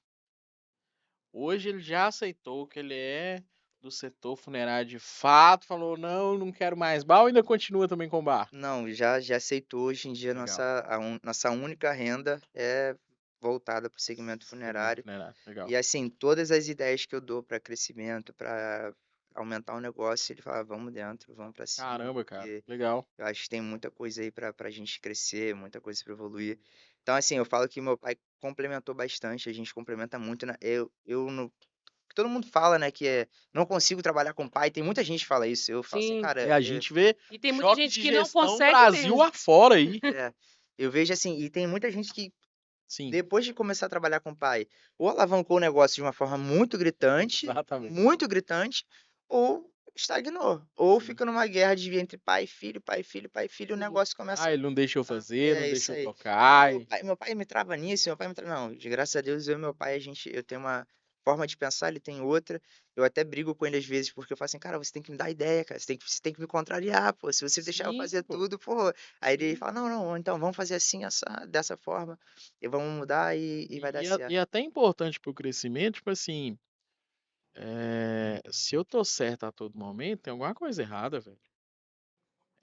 hoje ele já aceitou que ele é do setor funerário de fato, falou: "Não, não quero mais bar", ou ainda continua também com bar? Não, já aceitou. Hoje em dia Legal. nossa única renda é voltada para o segmento funerário. Legal. E assim, todas as ideias que eu dou para crescimento, para aumentar o negócio, ele fala, vamos dentro, vamos para cima, Caramba, cara. porque Legal. eu acho que tem muita coisa aí para a gente crescer, muita coisa para evoluir. Então, assim, eu falo que meu pai complementou bastante, a gente complementa muito. Eu não, todo mundo fala, né, que não consigo trabalhar com pai. Tem muita gente que fala isso. Eu falo assim, Sim. cara, A gente vê E tem muita choque gente de que não gestão consegue Brasil mesmo. afora aí. eu vejo assim, e tem muita gente que Sim, depois de começar a trabalhar com o pai, ou alavancou o negócio de uma forma exatamente. muito gritante, ou estagnou, ou Sim. fica numa guerra de entre pai e filho, pai e filho, pai e filho, e o Sim. negócio começa. Ah, ele não deixa eu fazer, não É deixa isso eu aí. tocar. Meu pai me trava nisso, meu pai me trava. Não, de graças a Deus, eu e meu pai, eu tenho uma forma de pensar, ele tem outra. Eu até brigo com ele às vezes, porque eu falo assim, cara, você tem que me dar ideia, cara, você tem que me contrariar, pô. Se você deixar eu Sim, fazer pô. tudo, pô. Aí ele Sim. fala, não, não, então vamos fazer assim, dessa forma, e vamos mudar e vai dar certo. E até importante pro crescimento, tipo assim, se eu tô certo a todo momento, tem alguma coisa errada, velho.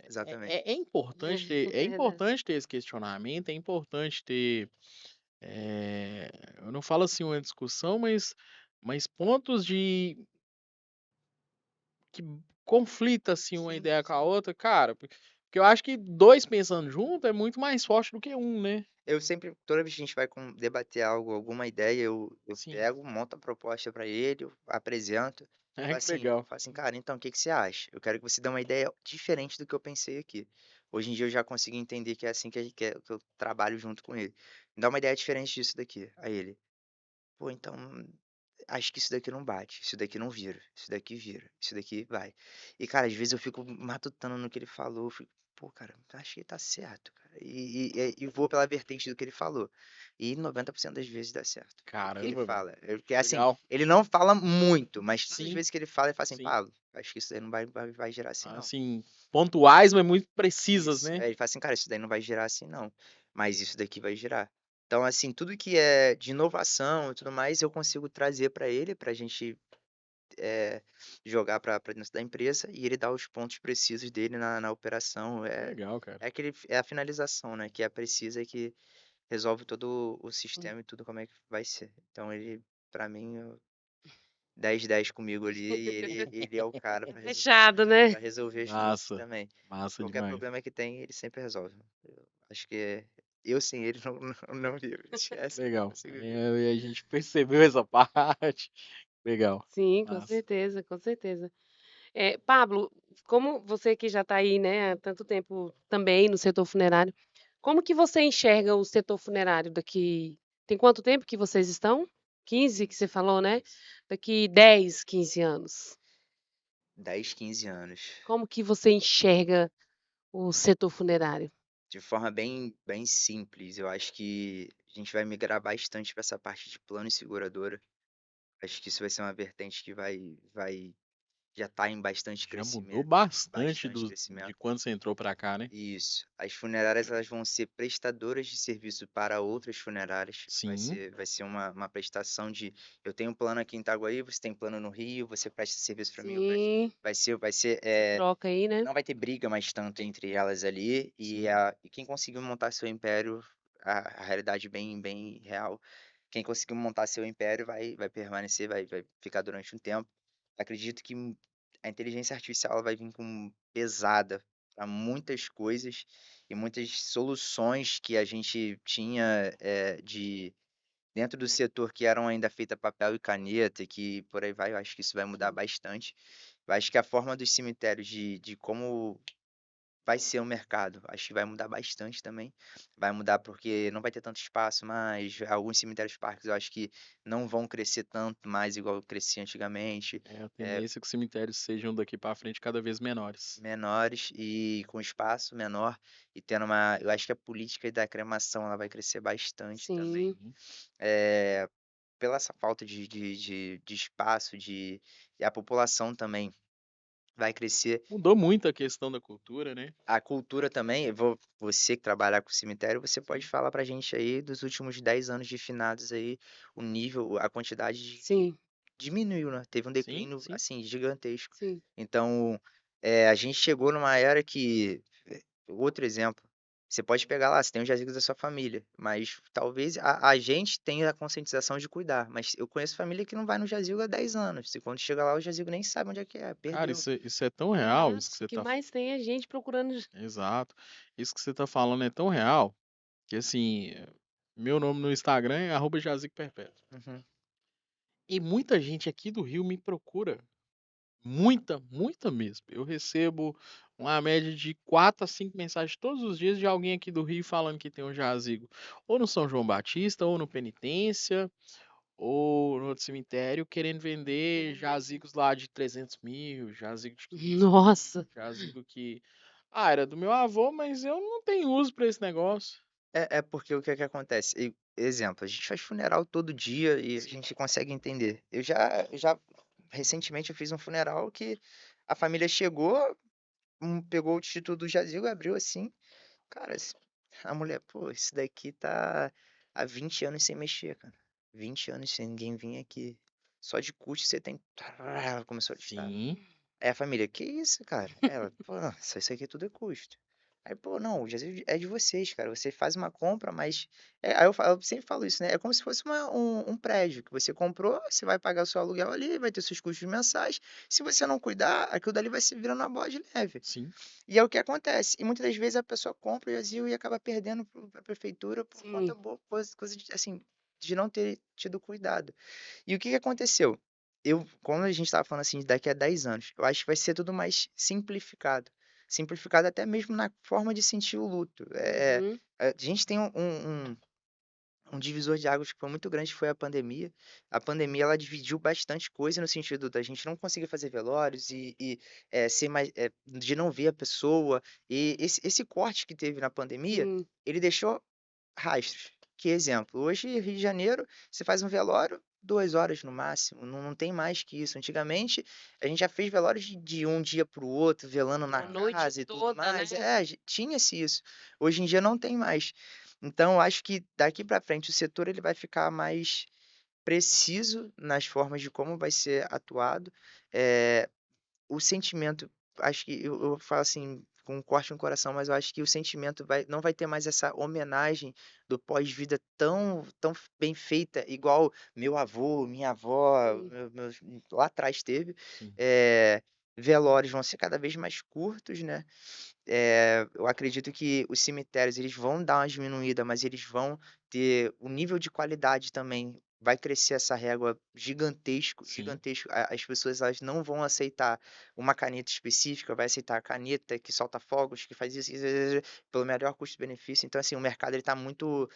Exatamente. É Verdade. importante ter esse questionamento, é importante ter, eu não falo assim uma discussão, mas pontos que conflita assim uma Sim, ideia com a sim. outra, cara, porque eu acho que dois pensando junto é muito mais forte do que um, né? Eu sempre, toda vez que a gente vai debater algo, alguma ideia, eu Sim. pego, monto a proposta para ele, eu apresento. É que legal. Falo assim, cara, então o que que você acha? Eu quero que você dê uma ideia diferente do que eu pensei aqui. Hoje em dia eu já consigo entender que é assim que eu trabalho junto com ele. Me dá uma ideia diferente disso daqui. Aí ele, pô, então acho que isso daqui não bate, isso daqui não vira, isso daqui vira, isso daqui vai. E, cara, às vezes eu fico matutando no que ele falou, eu fico, pô, cara, acho que tá certo, cara. E vou pela vertente do que ele falou. E 90% das vezes dá certo. O que ele Caramba, velho. fala. Porque, assim, Legal. ele não fala muito, mas todas as Sim, vezes que ele fala assim, sim. Pablo, acho que isso daí não vai girar assim, não. Assim, pontuais, mas muito precisas, Isso. né? Aí ele fala assim, cara, isso daí não vai girar assim, não. Mas isso daqui vai girar. Então, assim, tudo que é de inovação e tudo mais, eu consigo trazer para ele, pra gente jogar para dentro da empresa e ele dá os pontos precisos dele na operação. Legal, cara. É a finalização, né? Que é precisa e que resolve todo o Hum. sistema e tudo como é que vai ser. Então ele, para mim, 10/10 comigo ali e ele é o cara para Fechado, né? resolver as coisas Massa, também. massa Qualquer demais. problema que tem, ele sempre resolve. Eu acho que eu sem ele não vivo. Esquece, não Legal. consigo viver. A gente percebeu essa parte. Legal. Sim, com Massa. certeza, com certeza. Pablo, como você que já está aí, né, há tanto tempo também no setor funerário, como que você enxerga o setor funerário daqui? Tem quanto tempo que vocês estão? 15 que você falou, né? Daqui 10, 15 anos. 10, 15 anos. Como que você enxerga o setor funerário? De forma bem simples, eu acho que a gente vai migrar bastante para essa parte de plano e seguradora. Acho que isso vai ser uma vertente que já está em bastante Já mudou crescimento, bastante bastante de crescimento. quando você entrou pra cá, né? Isso. As funerárias elas vão ser prestadoras de serviço para outras funerárias. Sim, Vai ser uma prestação de eu tenho um plano aqui em Itaguaí, você tem plano no Rio, você presta serviço para mim, eu presto. Sim, Vai ser essa troca aí, né? não vai ter briga mais tanto entre elas ali, sim. e quem conseguiu montar seu império, a realidade bem real, quem conseguiu montar seu império vai permanecer, vai ficar durante um tempo. Acredito que a inteligência artificial ela vai vir com pesada para muitas coisas e muitas soluções que a gente tinha dentro do setor que eram ainda feitas papel e caneta e que por aí vai, eu acho que isso vai mudar Sim. bastante. Eu acho que a forma dos cemitérios de como vai ser o mercado, acho que vai mudar bastante também. Vai mudar porque não vai ter tanto espaço mais, alguns cemitérios parques eu acho que não vão crescer tanto mais igual crescia antigamente, É a eh, tendência é que os cemitérios sejam daqui pra frente cada vez menores. menores e com espaço menor e tendo eu acho que a política da cremação ela vai crescer bastante também. Sim. Sim. Eh, pela essa falta de espaço, e a população também vai crescer. Mudou muito a questão da cultura, né? A cultura também, você que trabalha com cemitério, você pode Sim. falar pra gente aí dos últimos 10 anos de finados aí, o nível, a quantidade que Sim, diminuiu, né? Teve um Sim, declínio, sim. assim, gigantesco. sim. Então, a gente chegou numa era que outro exemplo. Você pode pegar lá, você tem os jazigos da sua família, mas talvez a gente tenha a conscientização de cuidar. Mas eu conheço família que não vai no jazigo há 10 anos. E quando chega lá, o jazigo nem sabe onde é que é, Cara, perdeu. isso é tão real, isso que Exato. você O que tá. mais tem é gente procurando. Exato. Isso que você tá falando é tão real que, assim, meu nome no Instagram é @jazigoperpétuo. Uhum. E muita gente aqui do Rio me procura. Muita, muita mesmo. Eu recebo uma média de 4 a 5 mensagens todos os dias de alguém aqui do Rio falando que tem um jazigo ou no São João Batista, ou no Penitência, ou no outro cemitério, querendo vender jazigos lá de 300 mil, jazigo de 500 mil, Nossa. jazigo que... Ah, era do meu avô, mas eu não tenho uso pra esse negócio. É porque o que é que acontece? Exemplo, a gente faz funeral todo dia e a Sim. gente consegue entender. Recentemente eu fiz um funeral que a família chegou, pegou o título do jazigo, abriu assim. Cara, a mulher, pô, esse daqui tá há 20 anos sem mexer, cara. 20 anos sem ninguém vir aqui. Só de custo você tem. Ela começou a listar. Sim. Aí a família, que isso, cara? Ela, pô, isso aqui tudo é custo. Aí, pô, não, o jazigo é de vocês, cara. Você faz uma compra, mas. Aí eu sempre falo isso, né? É como se fosse um prédio que você comprou, você vai pagar o seu aluguel ali, vai ter seus custos mensais. Se você não cuidar, aquilo dali vai se virando uma bola de neve. Sim. E é o que acontece. E muitas das vezes a pessoa compra o jazigo e acaba perdendo para a prefeitura por Sim. conta coisa de, assim, de não ter tido cuidado. E o que aconteceu? Quando a gente estava falando assim, de daqui a 10 anos, eu acho que vai ser tudo mais simplificado. Simplificado até mesmo na forma de sentir o luto. Uhum. A gente tem um divisor de águas que foi muito grande, que foi a pandemia. A pandemia, ela dividiu bastante coisa no sentido da gente não conseguir fazer velórios ser mais, de não ver a pessoa. E esse corte que teve na pandemia, Sim. ele deixou rastros. Que exemplo, hoje, Rio de Janeiro, você faz um velório, 2 horas no máximo, não tem mais que isso. Antigamente, a gente já fez velórios de um dia para o outro, velando na A noite casa e tudo toda, mais. né? Tinha-se isso. Hoje em dia não tem mais. Então, eu acho que daqui para frente o setor ele vai ficar mais preciso nas formas de como vai ser atuado. Eh, o sentimento, acho que eu falo assim, com um corte no coração, mas eu acho que o sentimento não vai ter mais essa homenagem do pós-vida tão bem feita, igual meu avô, minha avó, Sim. lá atrás teve. Sim. Velórios vão ser cada vez mais curtos, né? Eu acredito que os cemitérios eles vão dar uma diminuída, mas eles vão ter o nível de qualidade também. Vai crescer essa régua gigantesco, Sim. gigantesco. As pessoas elas não vão aceitar uma caneta específica, vai aceitar a caneta que solta fogos, que faz isso, pelo melhor custo-benefício. Então, assim, o mercado ele está muito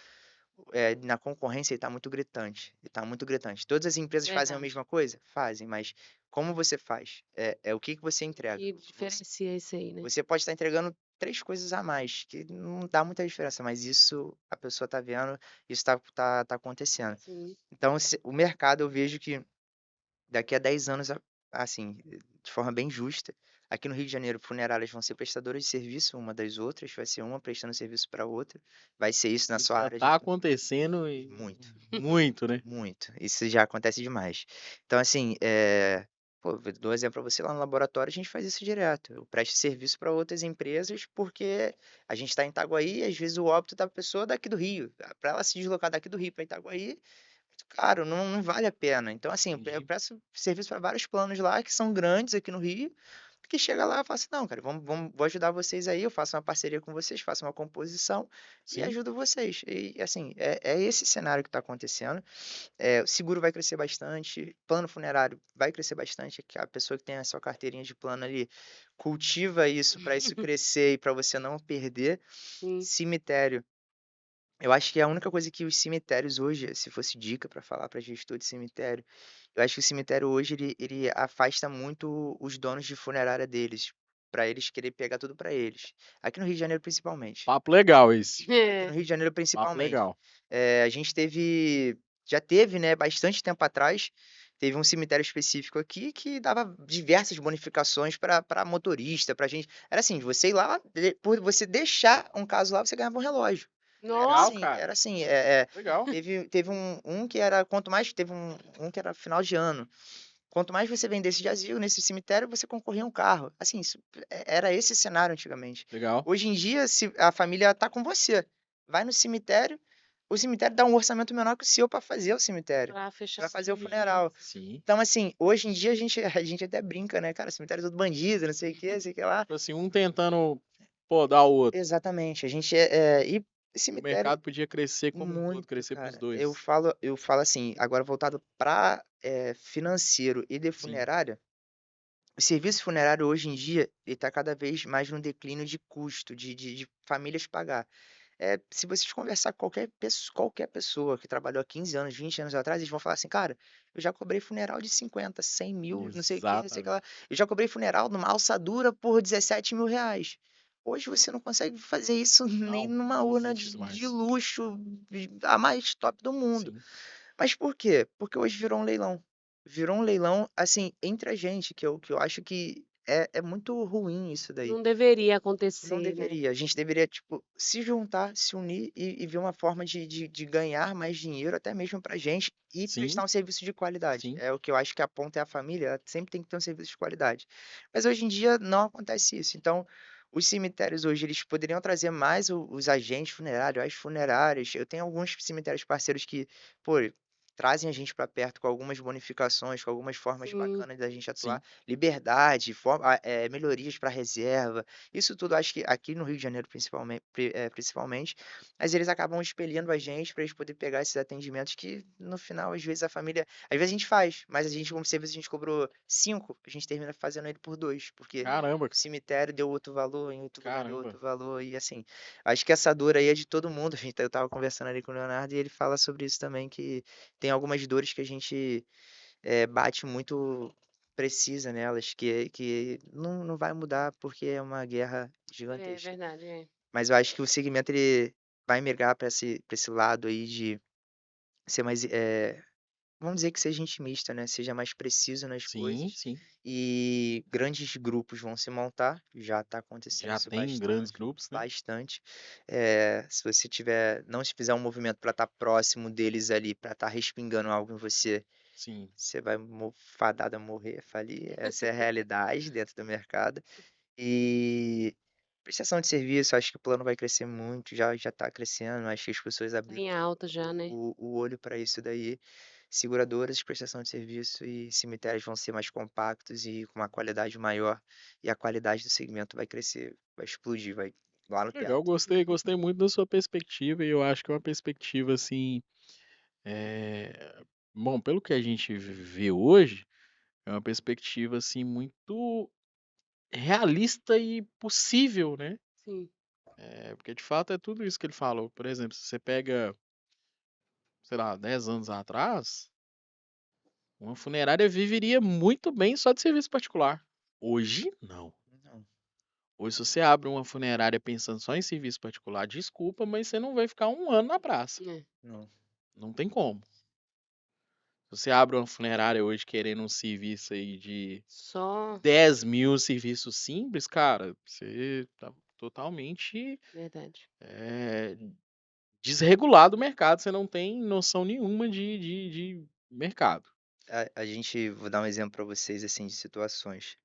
na concorrência ele está muito gritante. Ele tá muito gritante. Todas as empresas fazem a Verdade. mesma coisa? Fazem, mas como você faz? O que você entrega? Que diferencia isso aí, né? Você pode estar entregando 3 coisas a mais, que não dá muita diferença, mas isso a pessoa está vendo, isso tá acontecendo. Sim. Então, o mercado eu vejo que daqui a 10 anos, assim, de forma bem justa, aqui no Rio de Janeiro, funerárias vão ser prestadoras de serviço uma das outras, vai ser uma prestando serviço para outra, vai ser isso na Isso sua já área tá acontecendo e muito, muito, né? muito. Isso já acontece demais. Então, assim, pô, vou dar um exemplo para você, lá no laboratório a gente faz isso direto. Eu presto serviço para outras empresas porque a gente está em Itaguaí e às vezes o óbito da pessoa daqui do Rio. Para ela se deslocar daqui do Rio para Itaguaí, muito caro, não vale a pena. Então, assim, eu Entendi. presto serviço para vários planos lá que são grandes aqui no Rio, que chega lá e fala assim, não, cara, vou ajudar vocês aí, eu faço uma parceria com vocês, faço uma composição e Sim. ajudo vocês. E assim, esse cenário que está acontecendo. O seguro vai crescer bastante, plano funerário vai crescer bastante, que a pessoa que tem a sua carteirinha de plano ali cultiva isso para isso crescer e para você não perder. Sim. Cemitério, eu acho que é a única coisa que os cemitérios hoje, se fosse dica para falar para gestor de cemitério, eu acho que o cemitério hoje ele afasta muito os donos de funerária deles, para eles querer pegar tudo para eles. Aqui no Rio de Janeiro principalmente. Papo legal esse. Aqui no É. Rio de Janeiro Papo principalmente. legal. A gente já teve, né, bastante tempo atrás, teve um cemitério específico aqui que dava diversas bonificações para motorista, para gente. Era assim, você ir lá, por você deixar um caso lá, você ganhava um relógio. Nossa. Legal, cara. Era assim, Legal. teve um que era, quanto mais, teve um que era final de ano. Quanto mais você vendesse de asilo nesse cemitério, você concorria a um carro. Assim, era esse cenário antigamente. Legal. Hoje em dia, se a família tá com você, vai no cemitério, o cemitério dá um orçamento menor que o seu para fazer o cemitério, Pra fechar para fazer o serviço. funeral. Sim. Então, assim, hoje em dia a gente até brinca, né, cara? Cemitério é todo bandido, não sei o que, sei o que lá. Tipo assim, um tentando podar o outro. Exatamente. A gente e O cemitério mercado podia crescer como um todo, muito, crescer pros cara. dois. Eu falo assim, agora voltado para financeiro e de Sim. funerária. O serviço funerário hoje em dia ele está cada vez mais no declínio de custo, de famílias pagar. Se vocês conversar com qualquer pessoa que trabalhou há 15 anos, 20 anos atrás, eles vão falar assim, cara, eu já cobrei funeral de 50, 100 mil, não sei o que, não sei o que lá. Exatamente. Eu já cobrei funeral numa alçadura por 17 mil reais. Hoje você não consegue fazer isso nem Não, numa não urna existe isso de mais. luxo, a mais top do mundo. Sim. Mas por quê? Porque hoje virou um leilão. Virou um leilão, assim, entre a gente, que eu acho que é muito ruim isso daí. Não deveria Não acontecer, né? deveria. A gente deveria, tipo, se juntar, se unir e ver uma forma de ganhar mais dinheiro, até mesmo pra gente, e Sim, prestar um serviço de qualidade. sim. É o que eu acho que a ponta é a família, ela sempre tem que ter um serviço de qualidade. Mas hoje em dia não acontece isso. Então, os cemitérios hoje, eles poderiam trazer mais os agentes funerários, as funerárias. Eu tenho alguns cemitérios parceiros que, pô, trazem a gente para perto com algumas bonificações, com algumas formas Sim. bacanas da gente atuar. Sim. Liberdade, melhorias para reserva. Isso tudo acho que aqui no Rio de Janeiro principalmente, mas eles acabam espelhando a gente para eles poderem pegar esses atendimentos que no final, às vezes, às vezes a gente faz, mas a gente, como serviço, a gente cobrou 5, a gente termina fazendo ele por 2, porque Caramba, o cemitério deu outro valor, em outro lugar deu caramba. outro valor, e assim, acho que essa dor aí é de todo mundo. Eu tava conversando ali com o Leonardo e ele fala sobre isso também, que tem algumas dores que a gente bate muito precisa nelas, que não vai mudar porque é uma guerra É gigantesca. verdade, é. Mas eu acho que o segmento ele vai migrar para esse lado aí de ser mais, vamos dizer que seja intimista, né? Seja mais preciso nas Sim, coisas. sim. E grandes grupos vão se montar, já está acontecendo Já isso tem grandes bastante, grupos, né? bastante. Se você não se fizer um movimento para estar próximo deles ali, para estar respingando algo em você, Sim. você vai fadado a morrer, falir. Essa é a realidade dentro do mercado. E prestação de serviço, acho que o plano vai crescer muito, já está crescendo, acho que as pessoas Tá abriram em alta já, né? o olho para isso daí. Seguradoras de prestação de serviço e cemitérios vão ser mais compactos e com uma qualidade maior, e a qualidade do segmento vai crescer, vai explodir, vai lá no Legal, teto. gostei muito da sua perspectiva e eu acho que é uma perspectiva assim, é... bom, pelo que a gente vê hoje, é uma perspectiva assim muito realista e possível, né? Sim. Porque de fato é tudo isso que ele falou. Por exemplo, se você pega, sei lá, 10 anos atrás, uma funerária viveria muito bem só de serviço particular. Hoje, não. Não, Hoje, se você abre uma funerária pensando só em serviço particular, desculpa, mas você não vai ficar um ano na praça. É. não. Não tem como. Se você abre uma funerária hoje querendo um serviço aí de Só 10 mil serviços simples, cara, você tá totalmente verdade. desregulado o mercado, você não tem noção nenhuma de mercado. Vou dar um exemplo para vocês, assim, de situações.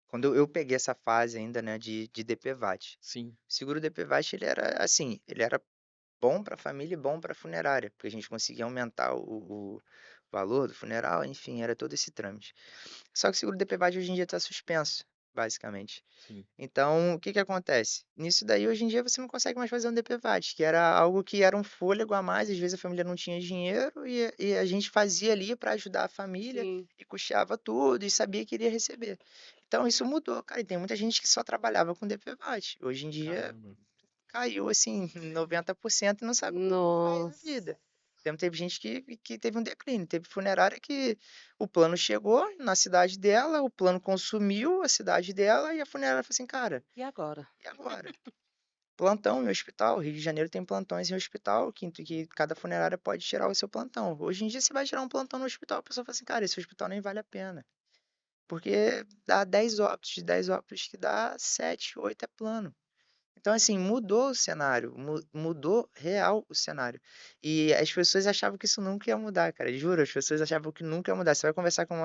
Quando eu peguei essa fase ainda, né, de DPVAT, Sim, o seguro DPVAT, ele era assim, ele era bom para a família e bom para a funerária, porque a gente conseguia aumentar o valor do funeral, enfim, era todo esse trâmite. Só que o seguro DPVAT hoje em dia está suspenso, basicamente. sim. Então, o que que acontece? Nisso daí, hoje em dia, você não consegue mais fazer um DPVAT, que era algo que era um fôlego a mais, às vezes a família não tinha dinheiro e a gente fazia ali para ajudar a família Sim. e custeava tudo e sabia que iria receber. Então, isso mudou, cara, e tem muita gente que só trabalhava com DPVAT. Hoje em dia, Caramba. caiu assim 90% e não sabe o que faz na Nossa. vida. Teve gente que teve um declínio, teve funerária que o plano chegou na cidade dela, o plano consumiu a cidade dela e a funerária falou assim, cara, E agora? e agora? Plantão em hospital, Rio de Janeiro tem plantões em hospital, que cada funerária pode tirar o seu plantão. Hoje em dia você vai tirar um plantão no hospital, a pessoa fala assim, cara, esse hospital nem vale a pena. Porque dá 10 óbitos, de 10 óbitos que dá 7, 8 é plano. Então, assim, mudou o cenário, mudou real o cenário. E as pessoas achavam que isso nunca ia mudar, cara. Juro, as pessoas achavam que nunca ia mudar. Você vai conversar com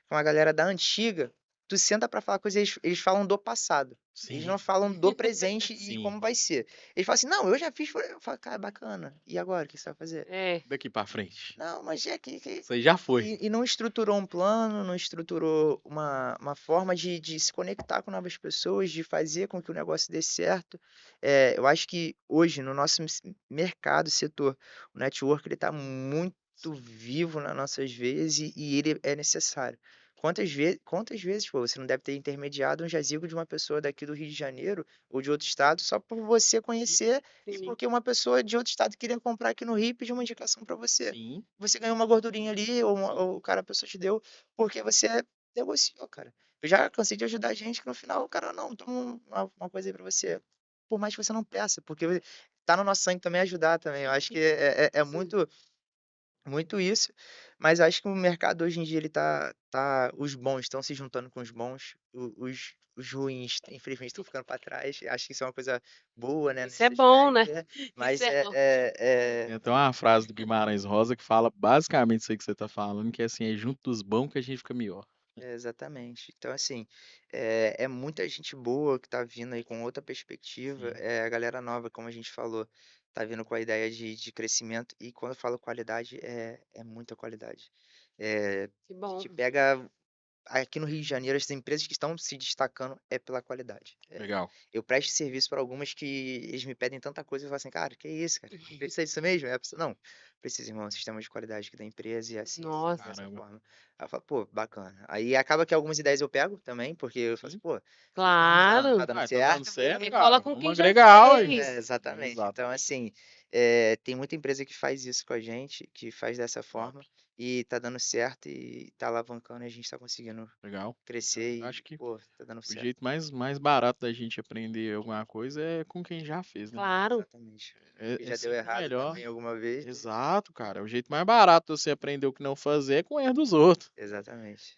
uma galera da antiga, tu senta pra falar coisas, eles falam do passado. Eles Sim, não falam do presente e sim. como vai ser. Eles falam assim, não, eu já fiz. Eu falo, cara, bacana. E agora, o que você vai fazer? É, Daqui pra frente. Não, mas é que Isso aí já foi. e não estruturou um plano, não estruturou uma forma de se conectar com novas pessoas, de fazer com que o negócio dê certo. Eu acho que hoje, no nosso mercado, setor, o network ele está muito vivo nas nossas veias e ele é necessário. Quantas vezes, pô, você não deve ter intermediado um jazigo de uma pessoa daqui do Rio de Janeiro ou de outro estado só por você conhecer e sim. porque uma pessoa de outro estado queria comprar aqui no Rio e pediu uma indicação para você. Sim. Você ganhou uma gordurinha ali, ou o cara, a pessoa te deu, porque você negociou, cara. Eu já cansei de ajudar gente que no final o cara, não, toma uma coisa aí pra você. Por mais que você não peça, porque tá no nosso sangue também ajudar também. Eu acho que é Sim. muito isso, mas eu acho que o mercado hoje em dia ele os bons estão se juntando com os bons, os ruins, infelizmente, estão ficando para trás. Acho que isso é uma coisa boa, né, Isso é nesse bom, aspecto, né? mas Isso é bom. Tem até uma frase do Guimarães Rosa que fala basicamente isso aí que você tá falando, que é assim, é junto dos bons que a gente fica melhor. Exatamente. Então, assim, é muita gente boa que tá vindo aí com outra perspectiva. Sim. É a galera nova, como a gente falou, tá vindo com a ideia de crescimento. E quando eu falo qualidade, é muita qualidade. Que A bom. gente pega aqui no Rio de Janeiro, as empresas que estão se destacando é pela qualidade. Legal. Eu presto serviço para algumas que eles me pedem tanta coisa, eu falo assim, cara, que isso, cara? Precisa disso mesmo? Aí a pessoa, não, precisa, irmão, sistema de qualidade aqui da empresa e assim, Nossa, dessa Caramba. forma. Aí eu falo, pô, bacana. Aí acaba que algumas ideias eu pego também, porque eu falo assim, Sim. pô, claro. tá dando Ah, tá dando certo, certo, Aí cara. cola com Vamos quem já agregar, ué. fez. exatamente. Exato. Então, assim, tem muita empresa que faz isso com a gente, que faz dessa Top. forma, e tá dando certo e tá alavancando e a gente tá conseguindo Legal. crescer Eu acho e, que pô, tá dando o certo. jeito mais barato da gente aprender alguma coisa é com quem já fez, né? Claro. Exatamente. É, Que é já deu sempre errado melhor. também alguma vez. Exato, cara. O jeito mais barato de você aprender o que não fazer é com o erro dos outros. Exatamente.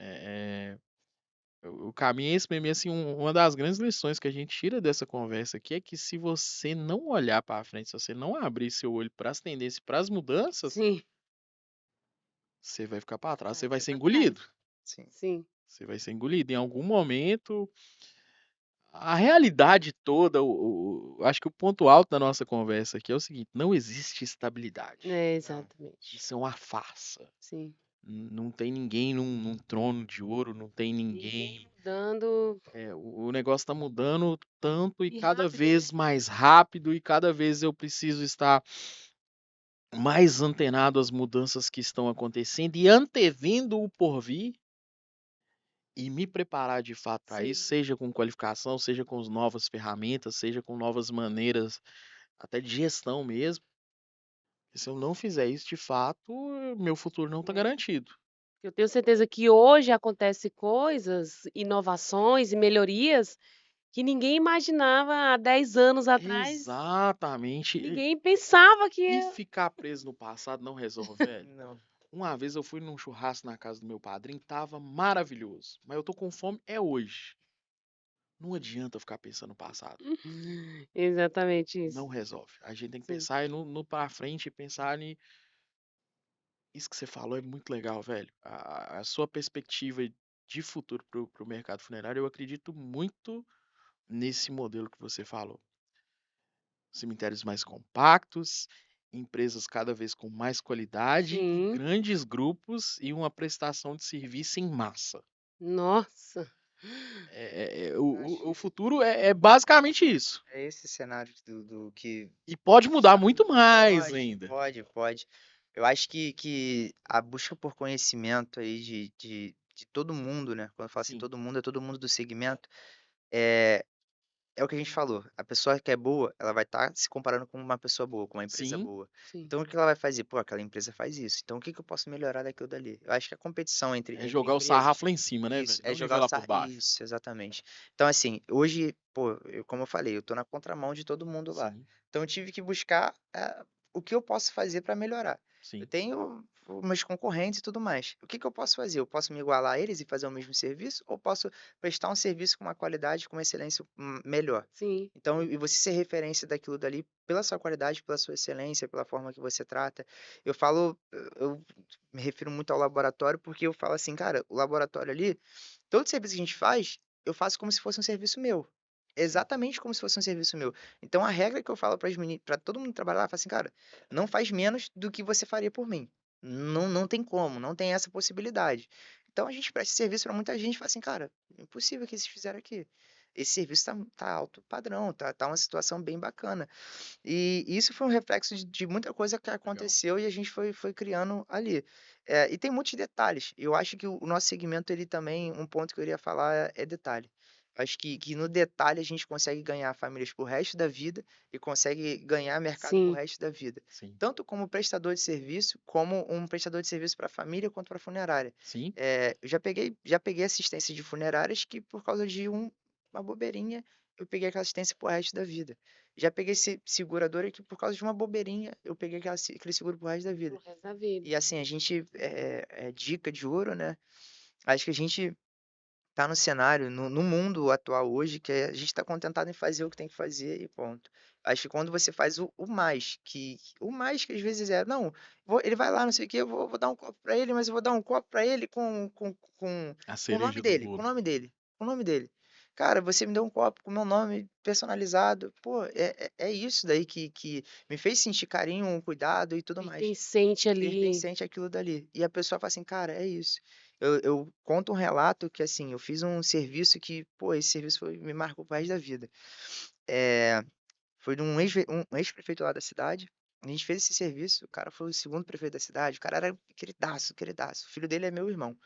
O caminho é esse mesmo. E assim, uma das grandes lições que a gente tira dessa conversa aqui é que se você não olhar para frente, se você não abrir seu olho para as tendências, para as mudanças, Sim, você vai ficar para trás, você vai vai ser ficar pra trás. engolido. Sim. Sim. Você vai ser engolido. Em algum momento, a realidade toda, acho que o ponto alto da nossa conversa aqui é o seguinte: não existe estabilidade. É, exatamente. Isso é uma farsa. Sim. Não tem ninguém num trono de ouro, não tem ninguém. Ninguém mudando O negócio está mudando tanto e e cada rápido, né? vez mais rápido, e cada vez eu preciso estar mais antenado às mudanças que estão acontecendo e antevendo o porvir e me preparar de fato para isso, Sim. seja com qualificação, seja com as novas ferramentas, seja com novas maneiras, até de gestão mesmo. E se eu não fizer isso de fato, meu futuro não está É. garantido. Eu tenho certeza que hoje acontecem coisas, inovações e melhorias que ninguém imaginava há 10 anos atrás. Exatamente. Ninguém pensava que E ia. ficar preso no passado não resolve, velho. Não. Uma vez eu fui num churrasco na casa do meu padrinho, tava maravilhoso. Mas eu tô com fome, é hoje. Não adianta ficar pensando no passado. Exatamente isso. Não resolve. A gente tem que Sim. pensar no pra frente e pensar em. Isso que você falou é muito legal, velho. A sua perspectiva de futuro pro mercado funerário, eu acredito muito nesse modelo que você falou. Cemitérios mais compactos, empresas cada vez com mais qualidade e Sim. grandes grupos e uma prestação de serviço em massa. Nossa. O futuro é basicamente isso. É esse cenário do que E pode mudar muito mais pode, ainda. pode. Eu acho que a busca por conhecimento aí de todo mundo, né? Quando eu falo assim, Sim, todo mundo, é todo mundo do segmento. É, é o que a gente falou. A pessoa que é boa, ela vai estar se comparando com uma pessoa boa, com uma empresa sim. boa. Sim. Então, o que ela vai fazer? Pô, aquela empresa faz isso. Então, o que eu posso melhorar daquilo dali? Eu acho que a competição entre É jogar o empresas. sarrafo lá em cima, né, Isso, velho? é Não jogar o nivelar por baixo. Isso, exatamente. Então, assim, hoje, pô, como eu falei, eu tô na contramão de todo mundo lá. Sim, Então, eu tive que buscar o que eu posso fazer para melhorar. Eu sim. tenho meus concorrentes e tudo mais. O que que eu posso fazer? Eu posso me igualar a eles e fazer o mesmo serviço, ou posso prestar um serviço com uma qualidade, com uma excelência melhor? Sim. Então, e você ser referência daquilo dali pela sua qualidade, pela sua excelência, pela forma que você trata. Eu falo, eu me refiro muito ao laboratório, porque eu falo assim, cara, o laboratório ali, todo serviço que a gente faz, eu faço como se fosse um serviço meu. Exatamente como se fosse um serviço meu. Então, a regra que eu falo para para todo mundo trabalhar, eu falo assim, cara, não faz menos do que você faria por mim. Não tem como, não tem essa possibilidade. Então, a gente presta serviço para muita gente e fala assim, cara, impossível que vocês fizeram aqui. Esse serviço tá alto padrão, tá uma situação bem bacana. E isso foi um reflexo de muita coisa que Legal. aconteceu e a gente foi criando ali. E tem muitos detalhes. Eu acho que o nosso segmento, ele também, um ponto que eu iria falar é detalhe. Acho que no detalhe a gente consegue ganhar famílias pro resto da vida e consegue ganhar mercado pro Sim. resto da vida. Sim. Tanto como prestador de serviço, como um prestador de serviço para a família quanto para funerária. Sim. Eu já peguei assistência de funerárias que por causa de uma bobeirinha, eu peguei aquela assistência pro resto da vida. Já peguei seguradora que por causa de uma bobeirinha, eu peguei aquele seguro pro resto da vida. Pro resto da vida. E assim, a gente, dica de ouro, né? Acho que a gente tá no cenário, no mundo atual hoje, que a gente tá contentado em fazer o que tem que fazer e ponto. Acho que quando você faz o mais que às vezes não, ele vai lá, não sei o quê, eu vou dar um copo pra ele, mas eu vou dar um copo pra ele A com o nome cereja do dele, com o bolo. nome dele, com o nome dele. Cara, você me deu um copo com o meu nome personalizado. Pô, é isso daí que me fez sentir carinho, cuidado e tudo mais. Pertencente ali. Pertencente àquilo dali. E a pessoa fala assim, cara, é isso. Eu conto um relato que, assim, eu fiz um serviço que, pô, esse serviço me marcou pro resto da vida. Foi de um ex-prefeito lá da cidade. A gente fez esse serviço, o cara foi o segundo prefeito da cidade, o cara era queridaço, queridaço. O filho dele é meu irmão.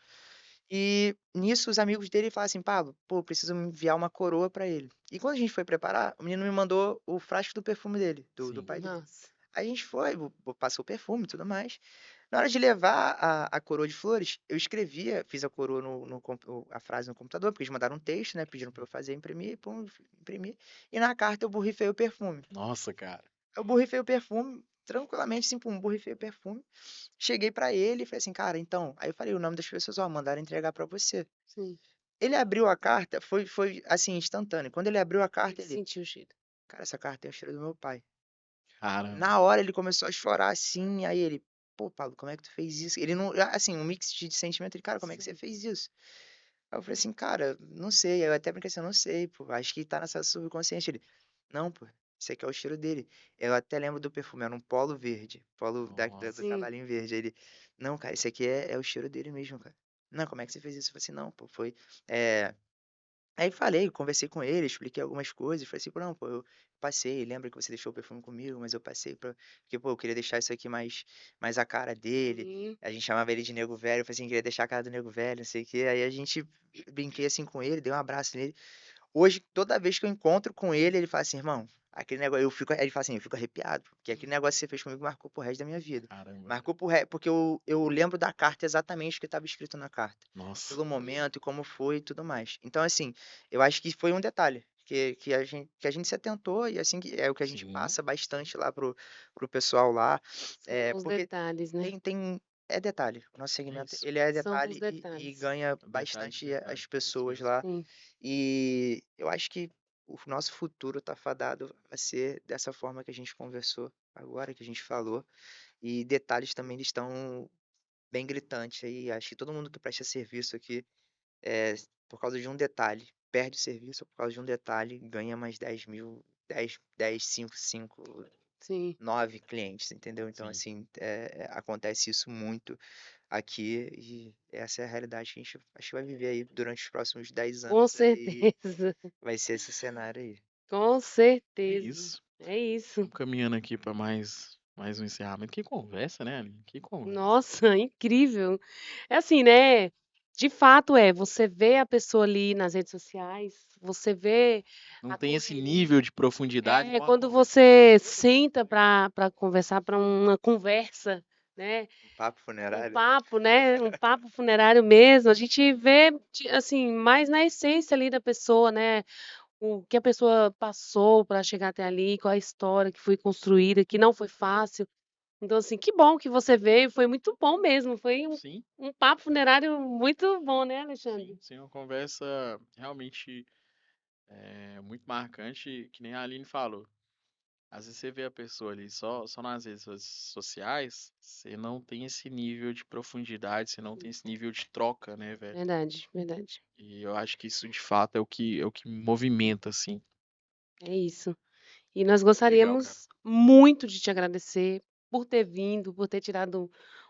E nisso os amigos dele falaram assim, Pablo, pô, eu preciso enviar uma coroa pra ele. E quando a gente foi preparar, o menino me mandou o frasco do perfume dele, do Sim. pai dele. Nossa. Aí a gente foi, passou o perfume e tudo mais. Na hora de levar a coroa de flores, eu escrevia, fiz a coroa a frase no computador, porque eles mandaram um texto, né? Pediram pra eu fazer, imprimir, pum, imprimi. E na carta eu borrifei o perfume. Nossa, cara. Eu borrifei o perfume, tranquilamente, assim, pum, borrifei o perfume. Cheguei pra ele e falei assim, cara, então. Aí eu falei o nome das pessoas, ó, mandaram entregar pra você. Sim. Ele abriu a carta, foi assim, instantâneo. Quando ele abriu a carta, Ele ele, sentiu o cheiro. cara, essa carta tem o cheiro do meu pai. Caramba. Na hora ele começou a chorar assim, aí ele, pô, Paulo, como é que tu fez isso? Ele não, assim, um mix de sentimento, ele, cara, como é que você Sim. fez isso? Aí eu falei assim, cara, não sei. Aí eu até brinquei assim, eu não sei, pô, acho que tá nessa subconsciente. Ele, não, pô, esse aqui é o cheiro dele. Eu até lembro do perfume, era um polo verde, polo do Nossa. Sim. cavalinho verde. Aí ele, não, cara, esse aqui é o cheiro dele mesmo, cara. Não, como é que você fez isso? Eu falei assim, não, pô, foi. é, Aí falei, conversei com ele, expliquei algumas coisas, falei assim, pô, não, pô, eu passei, lembra que você deixou o perfume comigo, mas eu passei porque, pô, eu queria deixar isso aqui mais a cara dele. Sim. A gente chamava ele de nego velho, eu falei assim, queria deixar a cara do nego velho, não sei o quê. Aí a gente brinquei assim com ele, dei um abraço nele. Hoje, toda vez que eu encontro com ele fala assim, irmão, aquele negócio, ele fala assim, eu fico arrepiado, porque aquele negócio que você fez comigo marcou pro resto da minha vida. Caramba. Marcou porque eu lembro da carta exatamente o que estava escrito na carta Nossa. pelo momento e como foi e tudo mais. Então, assim, eu acho que foi um detalhe que a gente se atentou e assim é o que a gente Sim. passa bastante lá pro pessoal lá, São os porque detalhes, né? é detalhe. O nosso segmento isso. ele é São os detalhe e detalhes. ganha Detalhe de bastante detalhe. as É isso pessoas mesmo. lá. Sim. E eu acho que o nosso futuro tá fadado a ser dessa forma que a gente conversou agora, que a gente falou. E detalhes também eles estão bem gritantes aí. Acho que todo mundo que presta serviço aqui por causa de um detalhe, perde o serviço por causa de um detalhe, ganha mais 10.000, 10, 5, Sim. 9 clientes, entendeu? Então, Sim. assim, acontece isso muito aqui e essa é a realidade que a gente acho que vai viver aí durante os próximos 10 Com anos aí, certeza. vai ser esse cenário aí. Com É certeza. isso. É isso. Vamos caminhando aqui para mais um encerramento. Que conversa, né, Aline? Que conversa. Nossa, incrível. É assim, né? De fato você vê a pessoa ali nas redes sociais, você vê Não a tem esse correria. nível de profundidade igual a Quando conversa. você senta para conversar, para uma conversa, né? Um papo Um funerário. papo, né? Um papo funerário mesmo. A gente vê, assim, mais na essência ali da pessoa, né? O que a pessoa passou para chegar até ali, qual a história que foi construída, que não foi fácil. Então, assim, que bom que você veio, foi muito bom mesmo, foi Sim, um papo funerário muito bom, né, Alexandre? sim, uma conversa realmente muito marcante, que nem a Aline falou. Às vezes você vê a pessoa ali só nas redes sociais, você não tem esse nível de profundidade, você não tem esse nível de troca, né, velho? Verdade, verdade. E eu acho que isso de fato é o que me movimenta, assim. É isso. E nós Legal, cara. gostaríamos muito de te agradecer por ter vindo, por ter tirado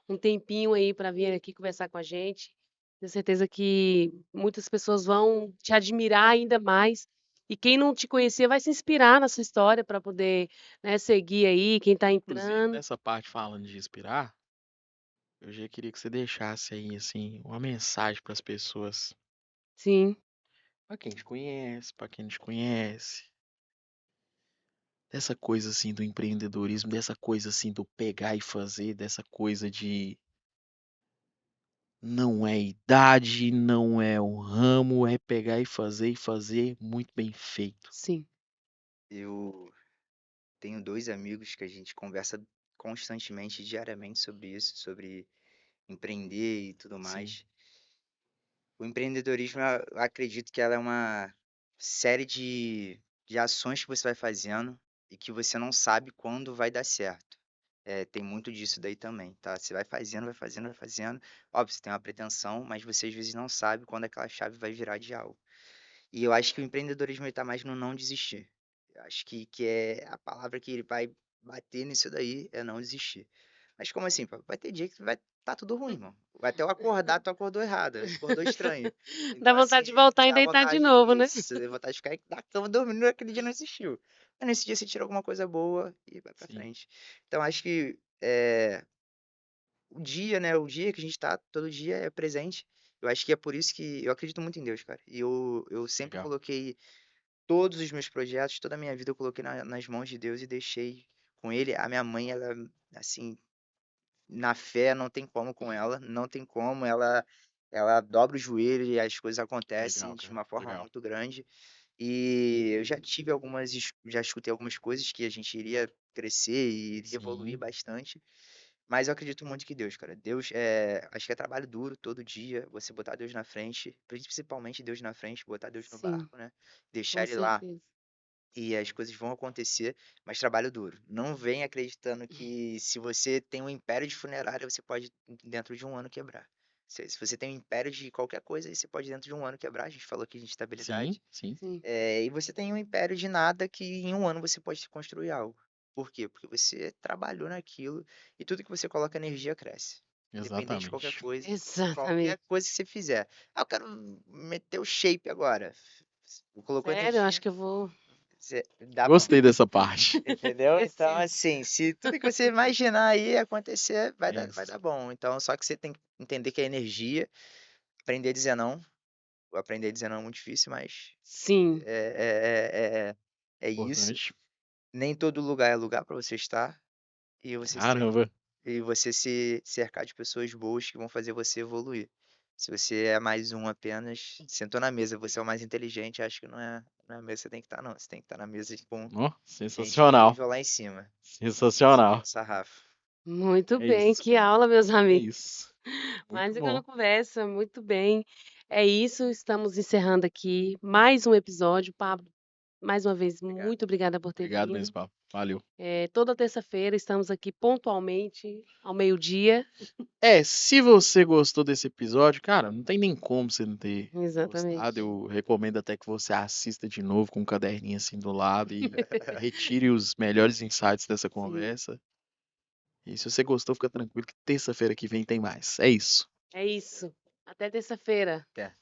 um tempinho aí para vir aqui conversar com a gente. Tenho certeza que muitas pessoas vão te admirar ainda mais. E quem não te conhecia vai se inspirar na sua história para poder, né, seguir aí, quem está Inclusive, entrando. nessa parte falando de inspirar, eu já queria que você deixasse aí, assim, uma mensagem para as pessoas. Sim, Pra quem te conhece, pra quem não te conhece. Dessa coisa, assim, do empreendedorismo, dessa coisa, assim, do pegar e fazer, dessa coisa de não é idade, não é o ramo, é pegar e fazer muito bem feito. sim, Eu tenho 2 amigos que a gente conversa constantemente, diariamente sobre isso, sobre empreender e tudo Sim, mais. O empreendedorismo, eu acredito que ela é uma série de ações que você vai fazendo e que você não sabe quando vai dar certo. Tem muito disso daí também, tá? Você vai fazendo, vai fazendo, vai fazendo. Óbvio, você tem uma pretensão, mas você às vezes não sabe quando aquela chave vai virar de algo. E eu acho que o empreendedorismo ele tá mais no não desistir. Eu acho que é a palavra que ele vai bater nisso daí é não desistir. Mas como assim, pô? Vai ter dia que vai tá tudo ruim, irmão. Até eu acordar, tu acordou errado, acordou estranho. dá Então, assim, vontade de voltar e dá deitar de vontade novo, né? isso, dá vontade de ficar na cama dormindo, aquele dia não existiu. Mas nesse dia você tira alguma coisa boa e vai pra sim. frente. Então acho que, o dia, né, o dia que a gente tá todo dia é presente. Eu acho que é por isso que eu acredito muito em Deus, cara. E eu sempre Legal. coloquei todos os meus projetos, toda a minha vida eu coloquei nas mãos de Deus e deixei com Ele. A minha mãe, ela, assim, na fé não tem como com ela, não tem como, ela dobra o joelho e as coisas acontecem Legal, de cara. uma forma Legal. muito grande. E eu já tive já escutei algumas coisas que a gente iria crescer e iria evoluir Sim, bastante, mas eu acredito muito que Deus, cara. Deus, acho que é trabalho duro todo dia, você botar Deus na frente, principalmente Deus na frente, botar Deus no Sim, barco, né? Deixar com ele lá certeza. e as coisas vão acontecer, mas trabalho duro. Não vem acreditando que se você tem um império de funerária, você pode dentro de um ano quebrar. Se você tem um império de qualquer coisa, aí você pode dentro de um ano quebrar. A gente falou aqui de sim, estabilidade. sim. Sim, E você tem um império de nada que em um ano você pode construir algo. Por quê? Porque você trabalhou naquilo e tudo que você coloca energia cresce. Independente de Exatamente. qualquer exatamente. coisa que você fizer. Ah, eu quero meter o shape agora. Colocou Sério, eu acho energia, que eu vou. dá bom. Gostei dessa parte. Entendeu? Então, Preciso. assim, se tudo que você imaginar aí acontecer, É vai isso. dar bom. Então, só que você tem que entender que é energia, aprender a dizer não. Aprender a dizer não é muito difícil, mas Sim, é isso. Importante. Nem todo lugar é lugar para você estar. E Caramba. você se cercar de pessoas boas que vão fazer você evoluir. Se você é mais um apenas, sentou na mesa, você é o mais inteligente, acho que não é a mesa que você tem que estar, não. Você tem que estar na mesa com Ó, gente de sensacional. nível lá em cima. Sensacional. No sarrafo. muito É bem. isso, Que cara. aula, meus É amigos. isso. Muito Mais aquela bom. conversa, muito bem. É isso, estamos encerrando aqui mais um episódio. Pablo, mais uma vez, Obrigado. muito obrigada por ter Obrigado vindo. mesmo, Paulo. Valeu. Toda terça-feira estamos aqui pontualmente, ao meio-dia. Se você gostou desse episódio, cara, não tem nem como você não ter gostado. Exatamente. Eu recomendo até que você assista de novo com um caderninho assim do lado e retire os melhores insights dessa Sim, conversa. E se você gostou, fica tranquilo que terça-feira que vem tem mais. É isso. é isso. Até terça-feira. Até.